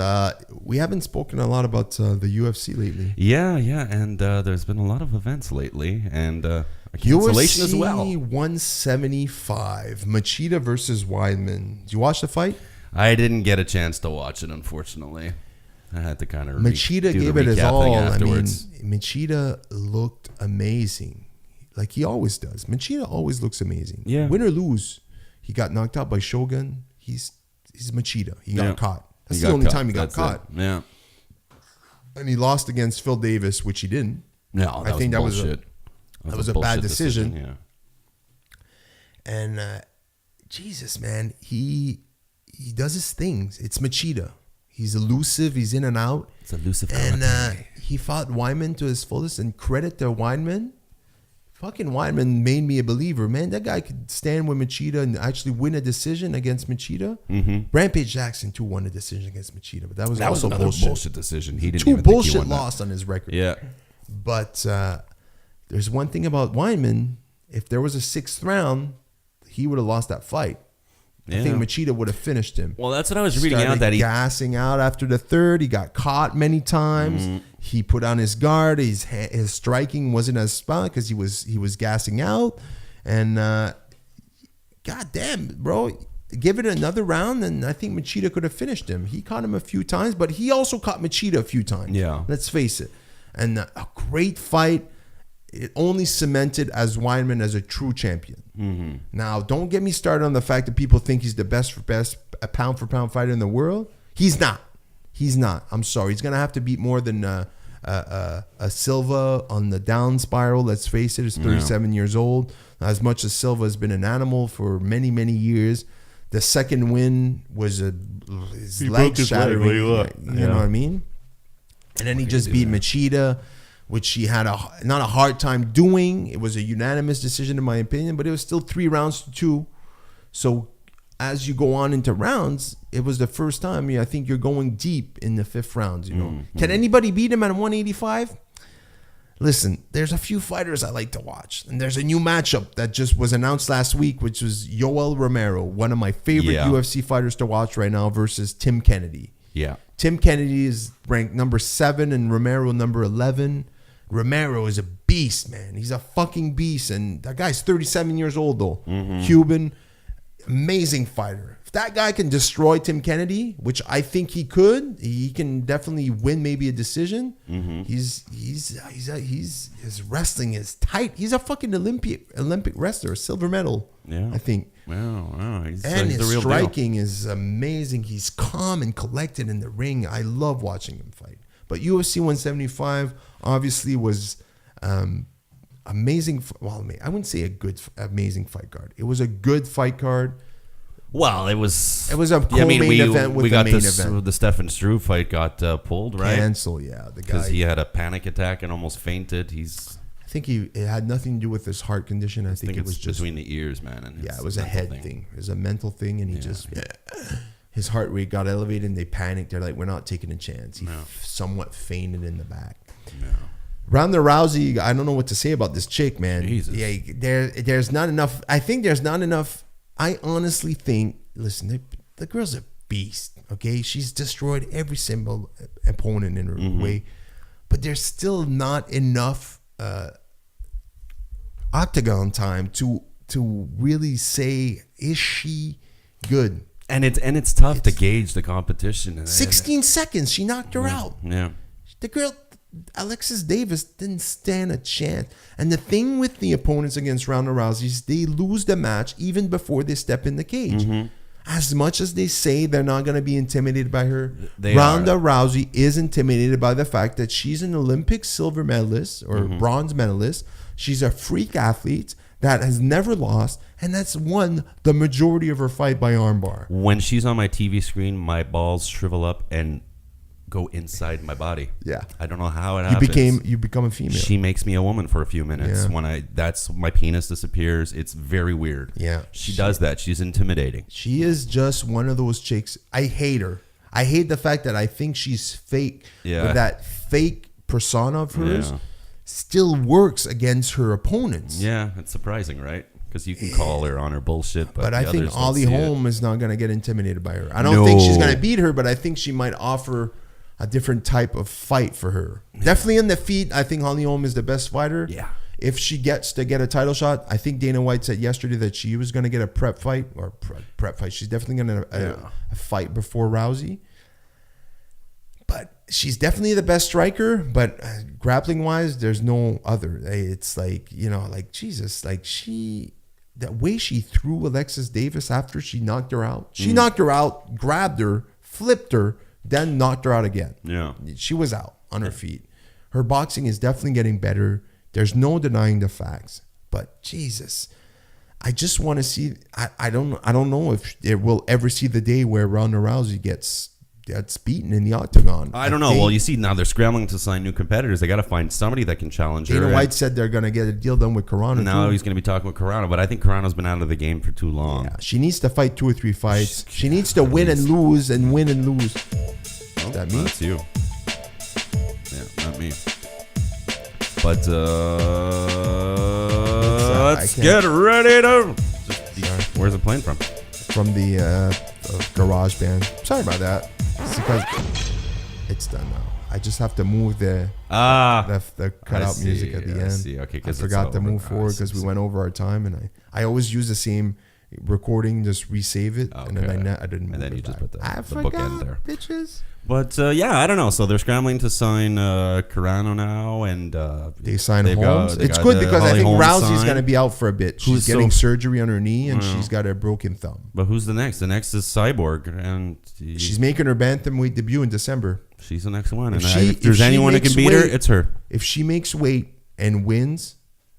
we haven't spoken a lot about the UFC lately. Yeah, and there's been a lot of events lately, and a cancellation UFC as well. 175, Machida versus Weidman. Did you watch the fight? I didn't get a chance to watch it, unfortunately. I had to kind of Machida gave it his all. I mean, Machida looked amazing, like he always does. Machida always looks amazing. Yeah. Win or lose, he got knocked out by Shogun. He's Machida. He got caught. That's the only time he got caught. Yeah. And he lost against Phil Davis, which he didn't. No, I think that was a bad decision. Yeah. And Jesus, man, he does his things. It's Machida. He's elusive. He's in and out. It's elusive. And he fought Weidman to his fullest. And credit to Weidman. Fucking Weidman made me a believer, man. That guy could stand with Machida and actually win a decision against Machida. Mm-hmm. Rampage Jackson too won a decision against Machida, but that was also another bullshit decision. He didn't two even think he bullshit won that. loss on his record. Yeah. But there's one thing about Weidman. If there was a 6th round, he would have lost that fight. Yeah. I think Machida would have finished him. Well, that's what I was reading Started out, that he gassing out after the 3rd. He got caught many times. Mm-hmm. He put on his guard. His striking wasn't as spot because he was gassing out. And goddamn, bro, give it another round, and I think Machida could have finished him. He caught him a few times, but he also caught Machida a few times. Yeah, let's face it. And a great fight. It only cemented as Weidman as a true champion. Mm-hmm. Now, don't get me started on the fact that people think he's the best a pound for pound fighter in the world. He's not. He's not. I'm sorry. He's gonna have to beat more than a Silva on the down spiral. Let's face it. He's 37 years old. As much as Silva has been an animal for many, many years, the second win was his leg shattering. You know what I mean? And then he just beat Machida, which he had not a hard time doing. It was a unanimous decision in my opinion, but it was still 3 rounds to 2. So as you go on into rounds, it was the first time I think you're going deep in the 5th round. You know, can anybody beat him at 185? Listen, there's a few fighters I like to watch, and there's a new matchup that just was announced last week, which was Yoel Romero, one of my favorite UFC fighters to watch right now, versus Tim Kennedy. Yeah, Tim Kennedy is ranked number 7 and Romero number 11. Romero is a beast, man. He's a fucking beast, and that guy's 37 years old though. Cuban, amazing fighter. If that guy can destroy Tim Kennedy, which I think he could, he can definitely win maybe a decision. His wrestling is tight. He's a fucking Olympic wrestler, a silver medal. Yeah, I think. Wow. And his striking is amazing. He's calm and collected in the ring. I love watching him fight. But UFC 175 obviously was amazing. Well, I wouldn't say amazing fight card. It was a good fight card. Well, it was a co-main event with the main event. The Stephane Struve fight got pulled, right? Cancel, yeah. Because he had a panic attack and almost fainted. I think it had nothing to do with his heart condition. I think it was just between the ears, man. And it was a head thing. It was a mental thing, and he his heart rate got elevated, and they panicked. They're like, "We're not taking a chance." He somewhat fainted in the back. No. Ronda Rousey, I don't know what to say about this chick, man. Jesus. Yeah, there's not enough. I think there's not enough. I honestly think, listen, the girl's a beast. Okay, she's destroyed every single opponent in her way, but there's still not enough octagon time to really say, is she good? And it's tough to gauge the competition. 16 seconds, she knocked her out. Yeah, the girl, Alexis Davis, didn't stand a chance. And the thing with the opponents against Ronda Rousey is they lose the match even before they step in the cage. As much as they say they're not going to be intimidated by her, Ronda Rousey is intimidated by the fact that she's an Olympic silver medalist or bronze medalist. She's a freak athlete that has never lost, and that's won the majority of her fight by armbar. When she's on my TV screen, my balls shrivel up and go inside my body. Yeah, I don't know how it happens. You become a female. She makes me a woman for a few minutes. Yeah. That's my penis disappears. It's very weird. Yeah, she does that. She's intimidating. She is just one of those chicks. I hate her. I hate the fact that I think she's fake. Yeah, but that fake persona of hers still works against her opponents. Yeah, it's surprising, right? Because you can call her on her bullshit. But I think Holly Holm is not going to get intimidated by her. I don't think she's going to beat her, but I think she might offer a different type of fight for her. Definitely in the feet, I think Holly Holm is the best fighter. Yeah. If she gets to get a title shot, I think Dana White said yesterday that she was going to get a prep fight. She's definitely going to a fight before Rousey. But she's definitely the best striker. But grappling wise, there's no other. It's like, Jesus, like the way she threw Alexis Davis after she knocked her out. She knocked her out, grabbed her, flipped her, then knocked her out again. Yeah. She was out on her feet. Her boxing is definitely getting better. There's no denying the facts. But Jesus, I just want to see. I don't know if it will ever see the day where Ronda Rousey gets beaten in the octagon. I don't know. Well, you see, now they're scrambling to sign new competitors. They got to find somebody that can challenge her. Dana White said they're going to get a deal done with Carano. Now he's going to be talking with Carano, but I think Carano's been out of the game for too long. Yeah, she needs to fight 2 or 3 fights. She needs to win and lose and win and lose. Is that me? That's you. Yeah, not me. But let's get ready to. Where's it playing from? From the garage band. Sorry about that. It's because it's done now. I just have to move the cutout music at the end. See. Okay, I forgot to move forward because we went over our time, and I always use the same recording, just resave it, and then I didn't. And then you just put the forgot, bookend there, bitches. But I don't know. So they're scrambling to sign Carano now, and they sign Holmes. It's good because I think Rousey's going to be out for a bit. She's getting surgery on her knee, and she's got a broken thumb. But who's the next? The next is Cyborg, and she's making her bantamweight debut in December. She's the next one, and if there's anyone that can beat her, it's her. If she makes weight and wins,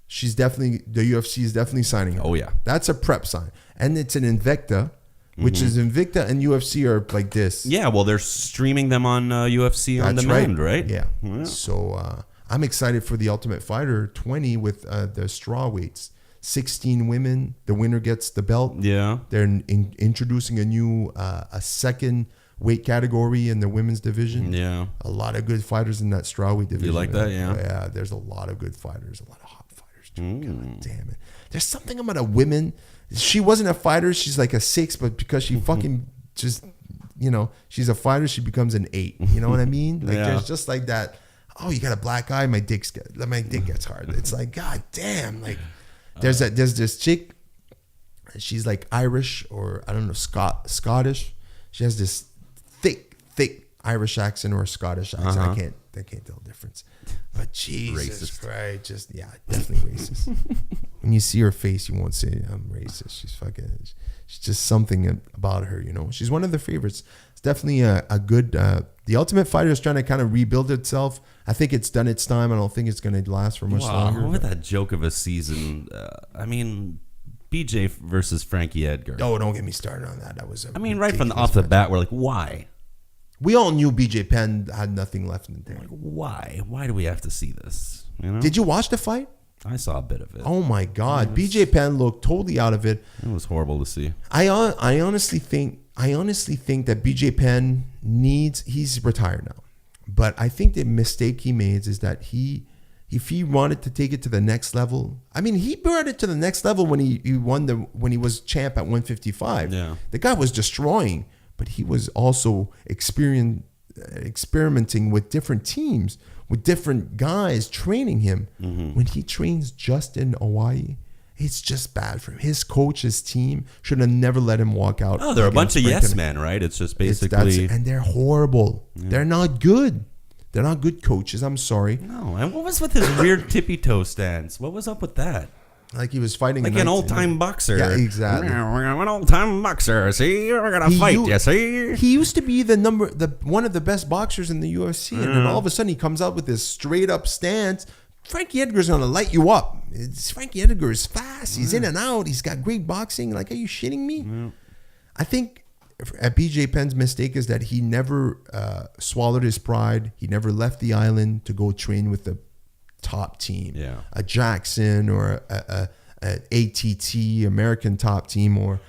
the UFC is definitely signing her. Oh yeah, that's a prep sign, and it's an Invicta. Which is Invicta and UFC are like this. Yeah, well, they're streaming them on UFC on demand, right? Yeah. So I'm excited for the Ultimate Fighter 20 with the straw weights. 16 women. The winner gets the belt. Yeah. They're introducing a second weight category in the women's division. Yeah. A lot of good fighters in that strawweight division. You like that? Yeah. Yeah. There's a lot of good fighters. A lot of hot fighters too. God damn it. There's something about a women. She wasn't a fighter. She's like a 6, but because she fucking just, she's a fighter, she becomes an 8. You know what I mean? Like there's just like that. Oh, you got a black eye. My dick gets hard. It's like, God damn. Like there's this chick. She's like Irish or I don't know, Scottish. She has this thick Irish accent or a Scottish accent. I can't tell the difference. But Jesus Christ, definitely racist. When you see her face, you won't say I'm racist. She's just something about her, She's one of the favorites. It's definitely a good. The Ultimate Fighter is trying to kind of rebuild itself. I think it's done its time. I don't think it's going to last for much longer. What that joke of a season? BJ versus Frankie Edgar. Oh, don't get me started on that. That was. Right from off the bat, we're like, why? We all knew BJ Penn had nothing left in the tank. Like, why? Why do we have to see this? Did you watch the fight? I saw a bit of it. Oh my God, BJ Penn looked totally out of it. It was horrible to see. I honestly think that BJ Penn he's retired now, but I think the mistake he made is that if he wanted to take it to the next level, he brought it to the next level when he when he was champ at 155. Yeah, the guy was destroying. But he was also experimenting with different teams, with different guys training him. When he trains just in Hawaii, it's just bad for him. His coach, his team should have never let him walk out. Oh, they're a bunch of yes men, right? It's just basically... and they're horrible. Yeah. They're not good. They're not good coaches. I'm sorry. No, and what was with his weird tippy toe stance? What was up with that? Like he was fighting like an old-time boxer. Yeah, exactly. I'm an old-time boxer. See, we're gonna fight. You see, he used to be one of the best boxers in the UFC, and then all of a sudden he comes out with this straight-up stance. Frankie Edgar's gonna light you up. Frankie Edgar is fast. He's in and out. He's got great boxing. Like, are you shitting me? I think BJ Penn's mistake is that he never swallowed his pride. He never left the island to go train with the top team, a Jackson or a ATT, American top team, or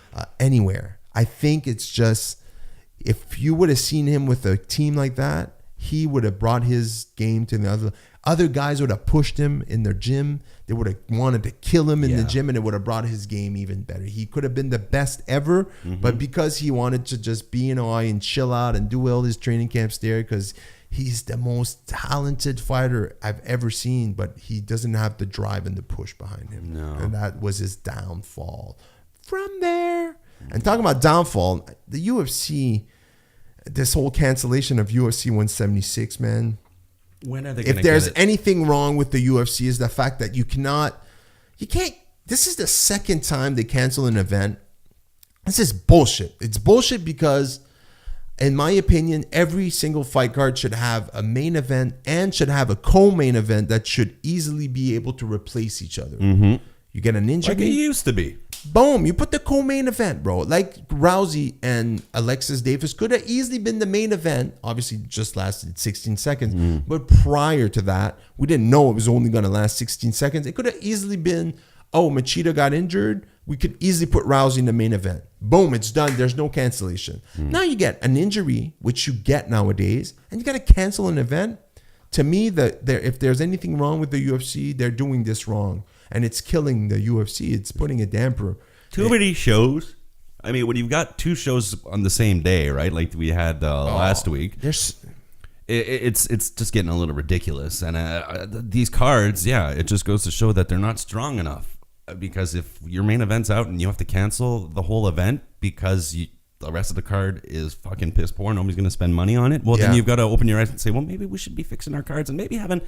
anywhere. I think it's just, if you would have seen him with a team like that, he would have brought his game to the Other guys would have pushed him in their gym. They would have wanted to kill him in the gym, and it would have brought his game even better. He could have been the best ever, but because he wanted to just be in Hawaii and chill out and do all his training camps there, because he's the most talented fighter I've ever seen, but he doesn't have the drive and the push behind him. No. And that was his downfall. From there, and talking about downfall, the UFC, this whole cancellation of UFC 176, man. When are they If there's anything wrong with the UFC, is the fact that you can't. This is the second time they cancel an event. This is bullshit. It's bullshit because, in my opinion, every single fight card should have a main event and should have a co-main event that should easily be able to replace each other. You get an injury. Like it used to be. Boom, you put the co-main event, bro. Like Rousey and Alexis Davis could have easily been the main event. Obviously, just lasted 16 seconds. But prior to that, we didn't know it was only going to last 16 seconds. It could have easily been, Machida got injured. We could easily put Rousey in the main event. Boom, it's done. There's no cancellation. Now you get an injury, which you get nowadays, and you got to cancel an event. To me, if there's anything wrong with the UFC, they're doing this wrong. And it's killing the UFC. It's putting a damper. Too many shows. I mean, when you've got 2 shows on the same day, right? Like we had last week. It's just getting a little ridiculous. And these cards, it just goes to show that they're not strong enough. Because if your main event's out and you have to cancel the whole event because the rest of the card is fucking piss poor, nobody's going to spend money on it. Well, then you've got to open your eyes and say, well, maybe we should be fixing our cards and maybe having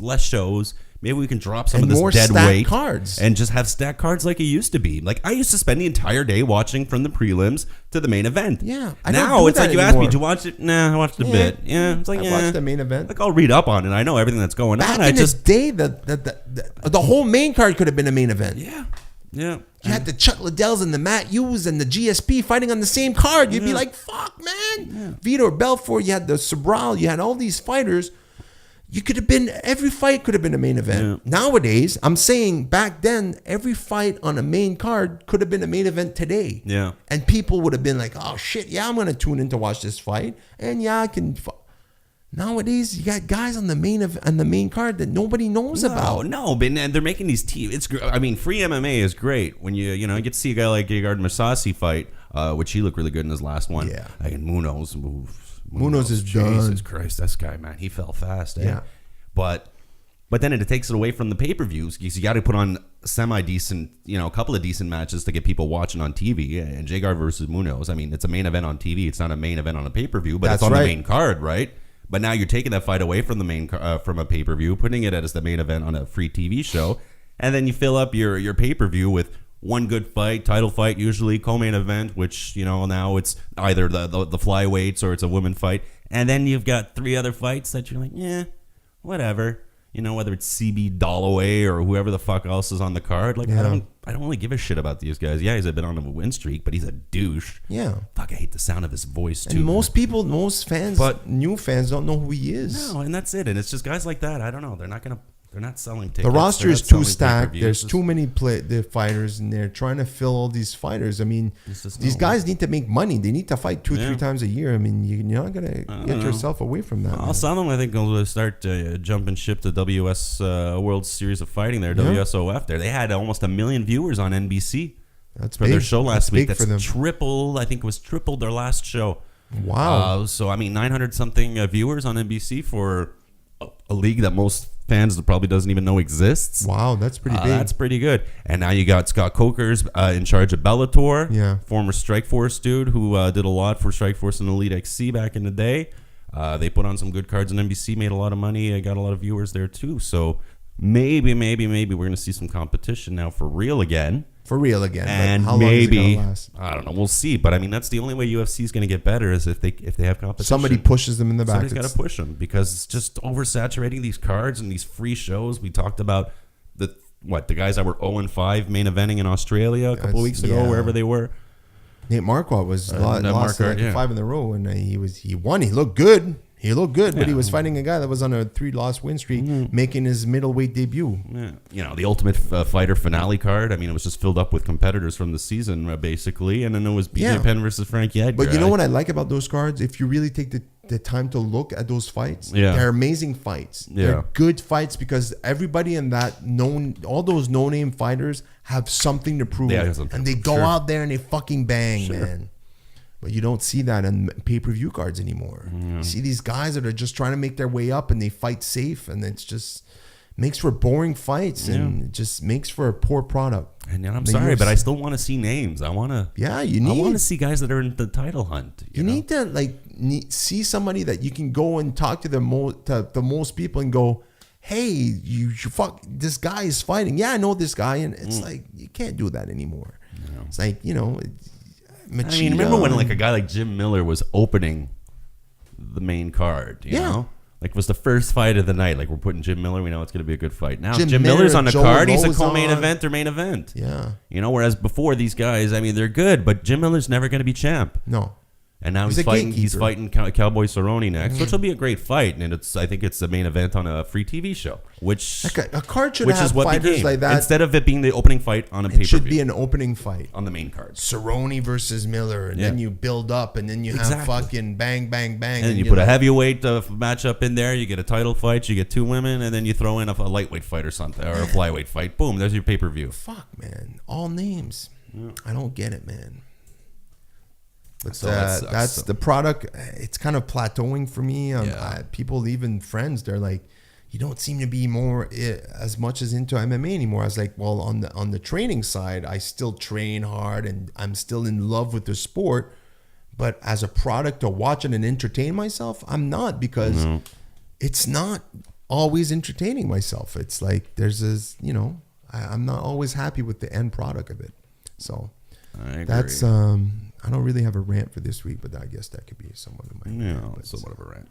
less shows. Maybe we can drop some of this dead weight cards and just have stacked cards like it used to be. Like I used to spend the entire day watching from the prelims to the main event. Yeah. Now it's like you asked me to watch it. Nah, I watched a bit. Yeah. It's like I watched the main event. Like I'll read up on it. I know everything that's going on. Back in the day, the whole main card could have been a main event. Yeah. Yeah. You had the Chuck Liddells and the Matt Hughes and the GSP fighting on the same card. You'd be like, fuck, man. Vitor Belfort, you had the Sobral, you had all these fighters. You could have been, every fight could have been a main event. Yeah. Nowadays, I'm saying back then, every fight on a main card could have been a main event today. Yeah. And people would have been like, oh shit, yeah, I'm going to tune in to watch this fight. And yeah, I can. Nowadays, you got guys on the main card that nobody knows about. No, but they're making these teams. I mean, free MMA is great when you get to see a guy like Gegard Mousasi fight, which he looked really good in his last one. Yeah. And Munoz is done. Jesus Christ, this guy, man, he fell fast. Yeah. But then it takes it away from the pay-per-views because you got to put on semi-decent, a couple of decent matches to get people watching on TV. And Gegard versus Munoz, I mean, it's a main event on TV. It's not a main event on a pay-per-view, but it's on the main card, right? But now you're taking that fight away from the from a pay-per-view, putting it as the main event on a free TV show, and then you fill up your pay-per-view with one good fight, title fight, usually co-main event, which now it's either the flyweights or it's a women fight, and then you've got 3 other fights that you're like, whatever. Whether it's CB Dollaway or whoever the fuck else is on the card. Like, I don't really give a shit about these guys. Yeah, he's been on a win streak, but he's a douche. Yeah. Fuck, I hate the sound of his voice, too. And most fans, new fans don't know who he is. No, and that's it. And it's just guys like that. I don't know. They're not selling tickets. The roster is too stacked. There's too many the fighters, and they're trying to fill all these fighters. I mean, these guys need to make money. They need to fight 2-3 times a year. I mean, you're not gonna get yourself away from that. Some of them, I think, will start jumping ship to WS World Series of Fighting there, WSOF. There, they had almost 1 million viewers on NBC. That's for big. Their show last week. That's for them. triple. I think it was tripled their last show. Wow. So I mean, 900 something viewers on NBC for a league that most fans probably doesn't even know exists. Wow, that's pretty big. That's pretty good. And now you got Scott Coker's in charge of Bellator. Yeah. Former Strikeforce dude who did a lot for Strikeforce and Elite XC back in the day. They put on some good cards on NBC, made a lot of money, got a lot of viewers there too. So maybe we're going to see some competition now for real again. And how maybe long is it gonna last? I don't know. We'll see. But I mean, that's the only way UFC is going to get better is if they have competition. Somebody pushes them in the back. Somebody's got to push them because it's just oversaturating these cards and these free shows. We talked about the guys that were 0-5 main eventing in Australia a couple of weeks ago, wherever they were. Nate Marquardt was lost 5 in a row, and he won. He looked good. He looked good, but he was fighting a guy that was on a 3-loss win streak, making his middleweight debut. Yeah. You know, the Ultimate Fighter finale card. I mean, it was just filled up with competitors from the season, basically. And then it was BJ Penn versus Frankie Edgar. But you know what I like about those cards? If you really take the time to look at those fights, they're amazing fights. Yeah. They're good fights because everybody in that all those no-name fighters have something to prove. And they go out there and they fucking bang, man. But you don't see that on pay-per-view cards anymore. You see these guys that are just trying to make their way up and they fight safe, and it's just makes for boring fights and it just makes for a poor product. And I'm sorry, but I still want to see names. I want to. Yeah, I want to see guys that are in the title hunt. You need to see somebody that you can go and talk to the most people and go, hey, you fuck, this guy is fighting. Yeah, I know this guy, and it's like you can't do that anymore. It's like Machida. I mean, remember when like a guy like Jim Miller was opening the main card? You know, like it was the first fight of the night. Like we're putting Jim Miller, we know it's going to be a good fight. Now Jim Miller's on the card. He's a co-main event or main event. Yeah, you know. Whereas before these guys, I mean, they're good, but Jim Miller's never going to be champ. No. And now he's fighting Cowboy Cerrone next, which will be a great fight. And I think it's the main event on a free TV show, which a card should have fighters like that. Instead of it being the opening fight on a pay-per-view. It should be an opening fight on the main card. Cerrone versus Miller, and then you build up, and then you have fucking bang, bang, bang. And then you put a heavyweight matchup in there. You get a title fight. You get 2 women, and then you throw in a lightweight fight or something, or a flyweight fight. Boom, there's your pay-per-view. Fuck, man. All names. Yeah. I don't get it, man. But that's the product. It's kind of plateauing for me. People, even friends, they're like, you don't seem to be as much as into MMA anymore. I was like, well, on the training side, I still train hard and I'm still in love with the sport. But as a product to watch it and entertain myself, I'm not, because it's not always entertaining myself. It's like there's this, I'm not always happy with the end product of it. So that's I don't really have a rant for this week, but I guess that could be somewhat of a rant.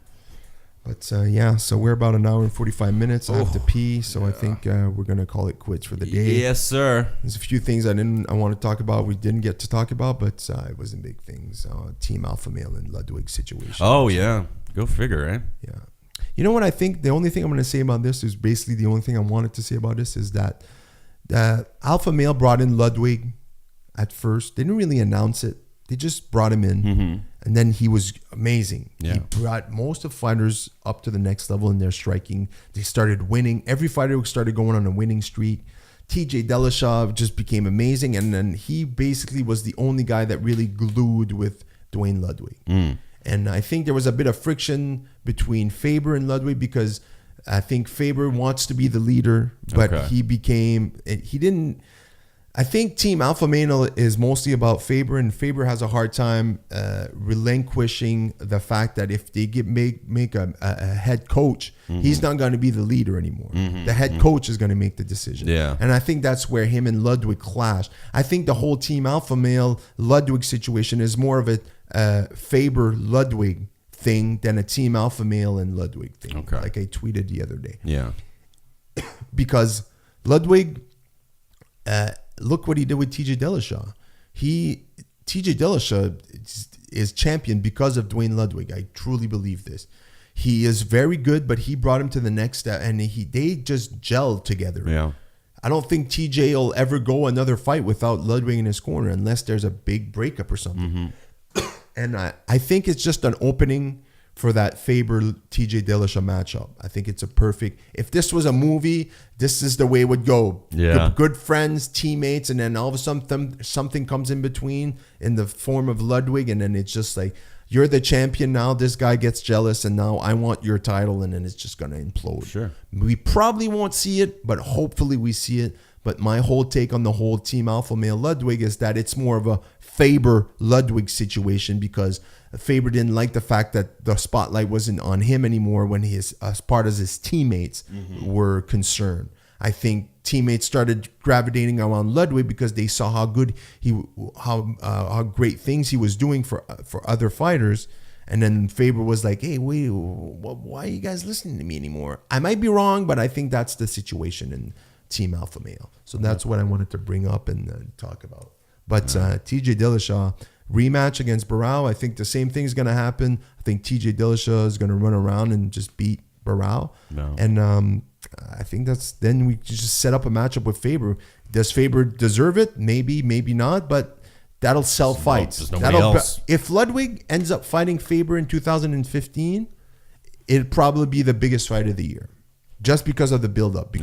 But so we're about an hour and 45 minutes. I have to pee, so I think we're gonna call it quits for the day. Yes, sir. There's a few things I want to talk about. We didn't get to talk about, but it wasn't big things. Team Alpha Male and Ludwig situation. Oh yeah, go figure, eh? Yeah. You know what I think? The only thing I'm going to say about this is basically the only thing I wanted to say about this is that Alpha Male brought in Ludwig at first. They didn't really announce it. They just brought him in, and then he was amazing. Yeah. He brought most of fighters up to the next level in their striking. They started winning. Every fighter started going on a winning streak. TJ Dillashaw just became amazing, and then he basically was the only guy that really glued with Duane Ludwig. And I think there was a bit of friction between Faber and Ludwig, because I think Faber wants to be the leader, but he didn't. I think Team Alpha Male is mostly about Faber, and Faber has a hard time relinquishing the fact that if they make a head coach, he's not going to be the leader anymore. The head coach is going to make the decision. Yeah. And I think that's where him and Ludwig clash. I think the whole Team Alpha Male Ludwig situation is more of a Faber Ludwig thing than a Team Alpha Male and Ludwig thing. Okay. Like I tweeted the other day. Yeah. Because Ludwig, look what he did with TJ Dillashaw. TJ Dillashaw is champion because of Duane Ludwig. I truly believe this. He is very good, but he brought him to the next step, and they just gelled together. Yeah. I don't think TJ will ever go another fight without Ludwig in his corner unless there's a big breakup or something. And I think it's just an opening for that Faber TJ Dillashaw matchup. I think it's a perfect. If this was a movie, this is the way it would go. Yeah. Good friends, teammates, and then all of a sudden something comes in between in the form of Ludwig, and then it's just like, you're the champion now. This guy gets jealous, and now I want your title, and then it's just gonna implode. Sure. We probably won't see it, but hopefully we see it. But my whole take on the whole Team Alpha Male Ludwig is that it's more of a Faber Ludwig situation, because Faber didn't like the fact that the spotlight wasn't on him anymore when as part of his teammates were concerned. I think teammates started gravitating around Ludwig because they saw how good how great things he was doing for other fighters. And then Faber was like, hey, wait, why are you guys listening to me anymore? I might be wrong, but I think that's the situation in Team Alpha Male. So that's what I wanted to bring up and talk about. But TJ Dillashaw, rematch against Barao. I think the same thing is going to happen. I think TJ Dillashaw is going to run around and just beat Barao. No. And I think then we just set up a matchup with Faber. Does Faber deserve it? Maybe, maybe not, but that'll sell fights. There's nobody else. If Ludwig ends up fighting Faber in 2015, it'll probably be the biggest fight of the year. Just because of the build-up,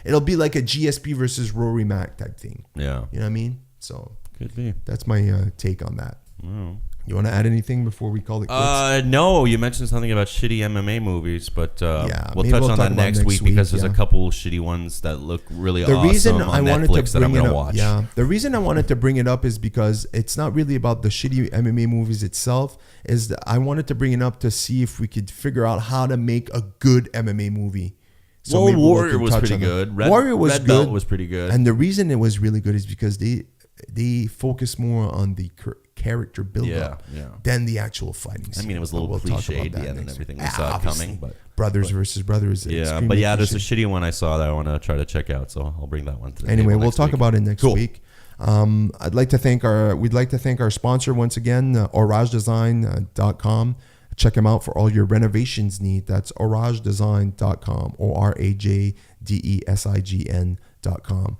it'll be like a GSP versus Rory Mack type thing. Yeah. You know what I mean? So could be. That's my take on that. Oh. You want to add anything before we call it quits? No, you mentioned something about shitty MMA movies, but we'll touch on that next week because there's a couple shitty ones that look really awesome on Netflix that I'm going to watch. Yeah, the reason I wanted to bring it up is because it's not really about the shitty MMA movies itself. Is that I wanted to bring it up to see if we could figure out how to make a good MMA movie. So Warrior was pretty good. Warrior was Red good. Belt was pretty good. And the reason it was really good is because they focus more on the character build-up than the actual fighting scene. I mean, it was a little cliche at the end and everything we saw coming. But brothers versus brothers. Yeah, but yeah, there's a shitty one I saw that I want to try to check out, so I'll bring that one to the Anyway, we'll next talk week. about it next week. We'd like to thank our sponsor once again, OrageDesign.com. Check them out for all your renovations need. That's OrageDesign.com, OrageDesign.com.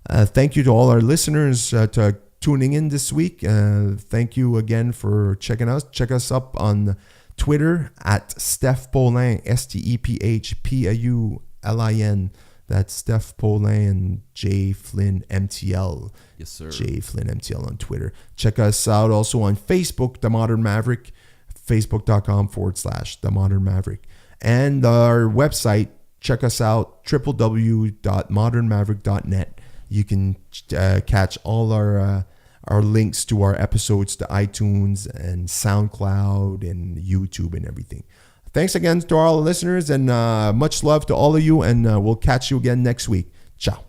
Thank you to all our listeners to tuning in this week. Thank you again for checking us. Check us up on Twitter at Steph Paulin, STEPHPAULIN. That's Steph Paulin and JFlynn MTL. Yes, sir. JFlynn MTL on Twitter. Check us out also on Facebook, The Modern Maverick, facebook.com/The Modern Maverick. And our website, check us out, www.modernmaverick.net. You can catch all our links to our episodes to iTunes and SoundCloud and YouTube and everything. Thanks again to all the listeners, and much love to all of you, and we'll catch you again next week. Ciao.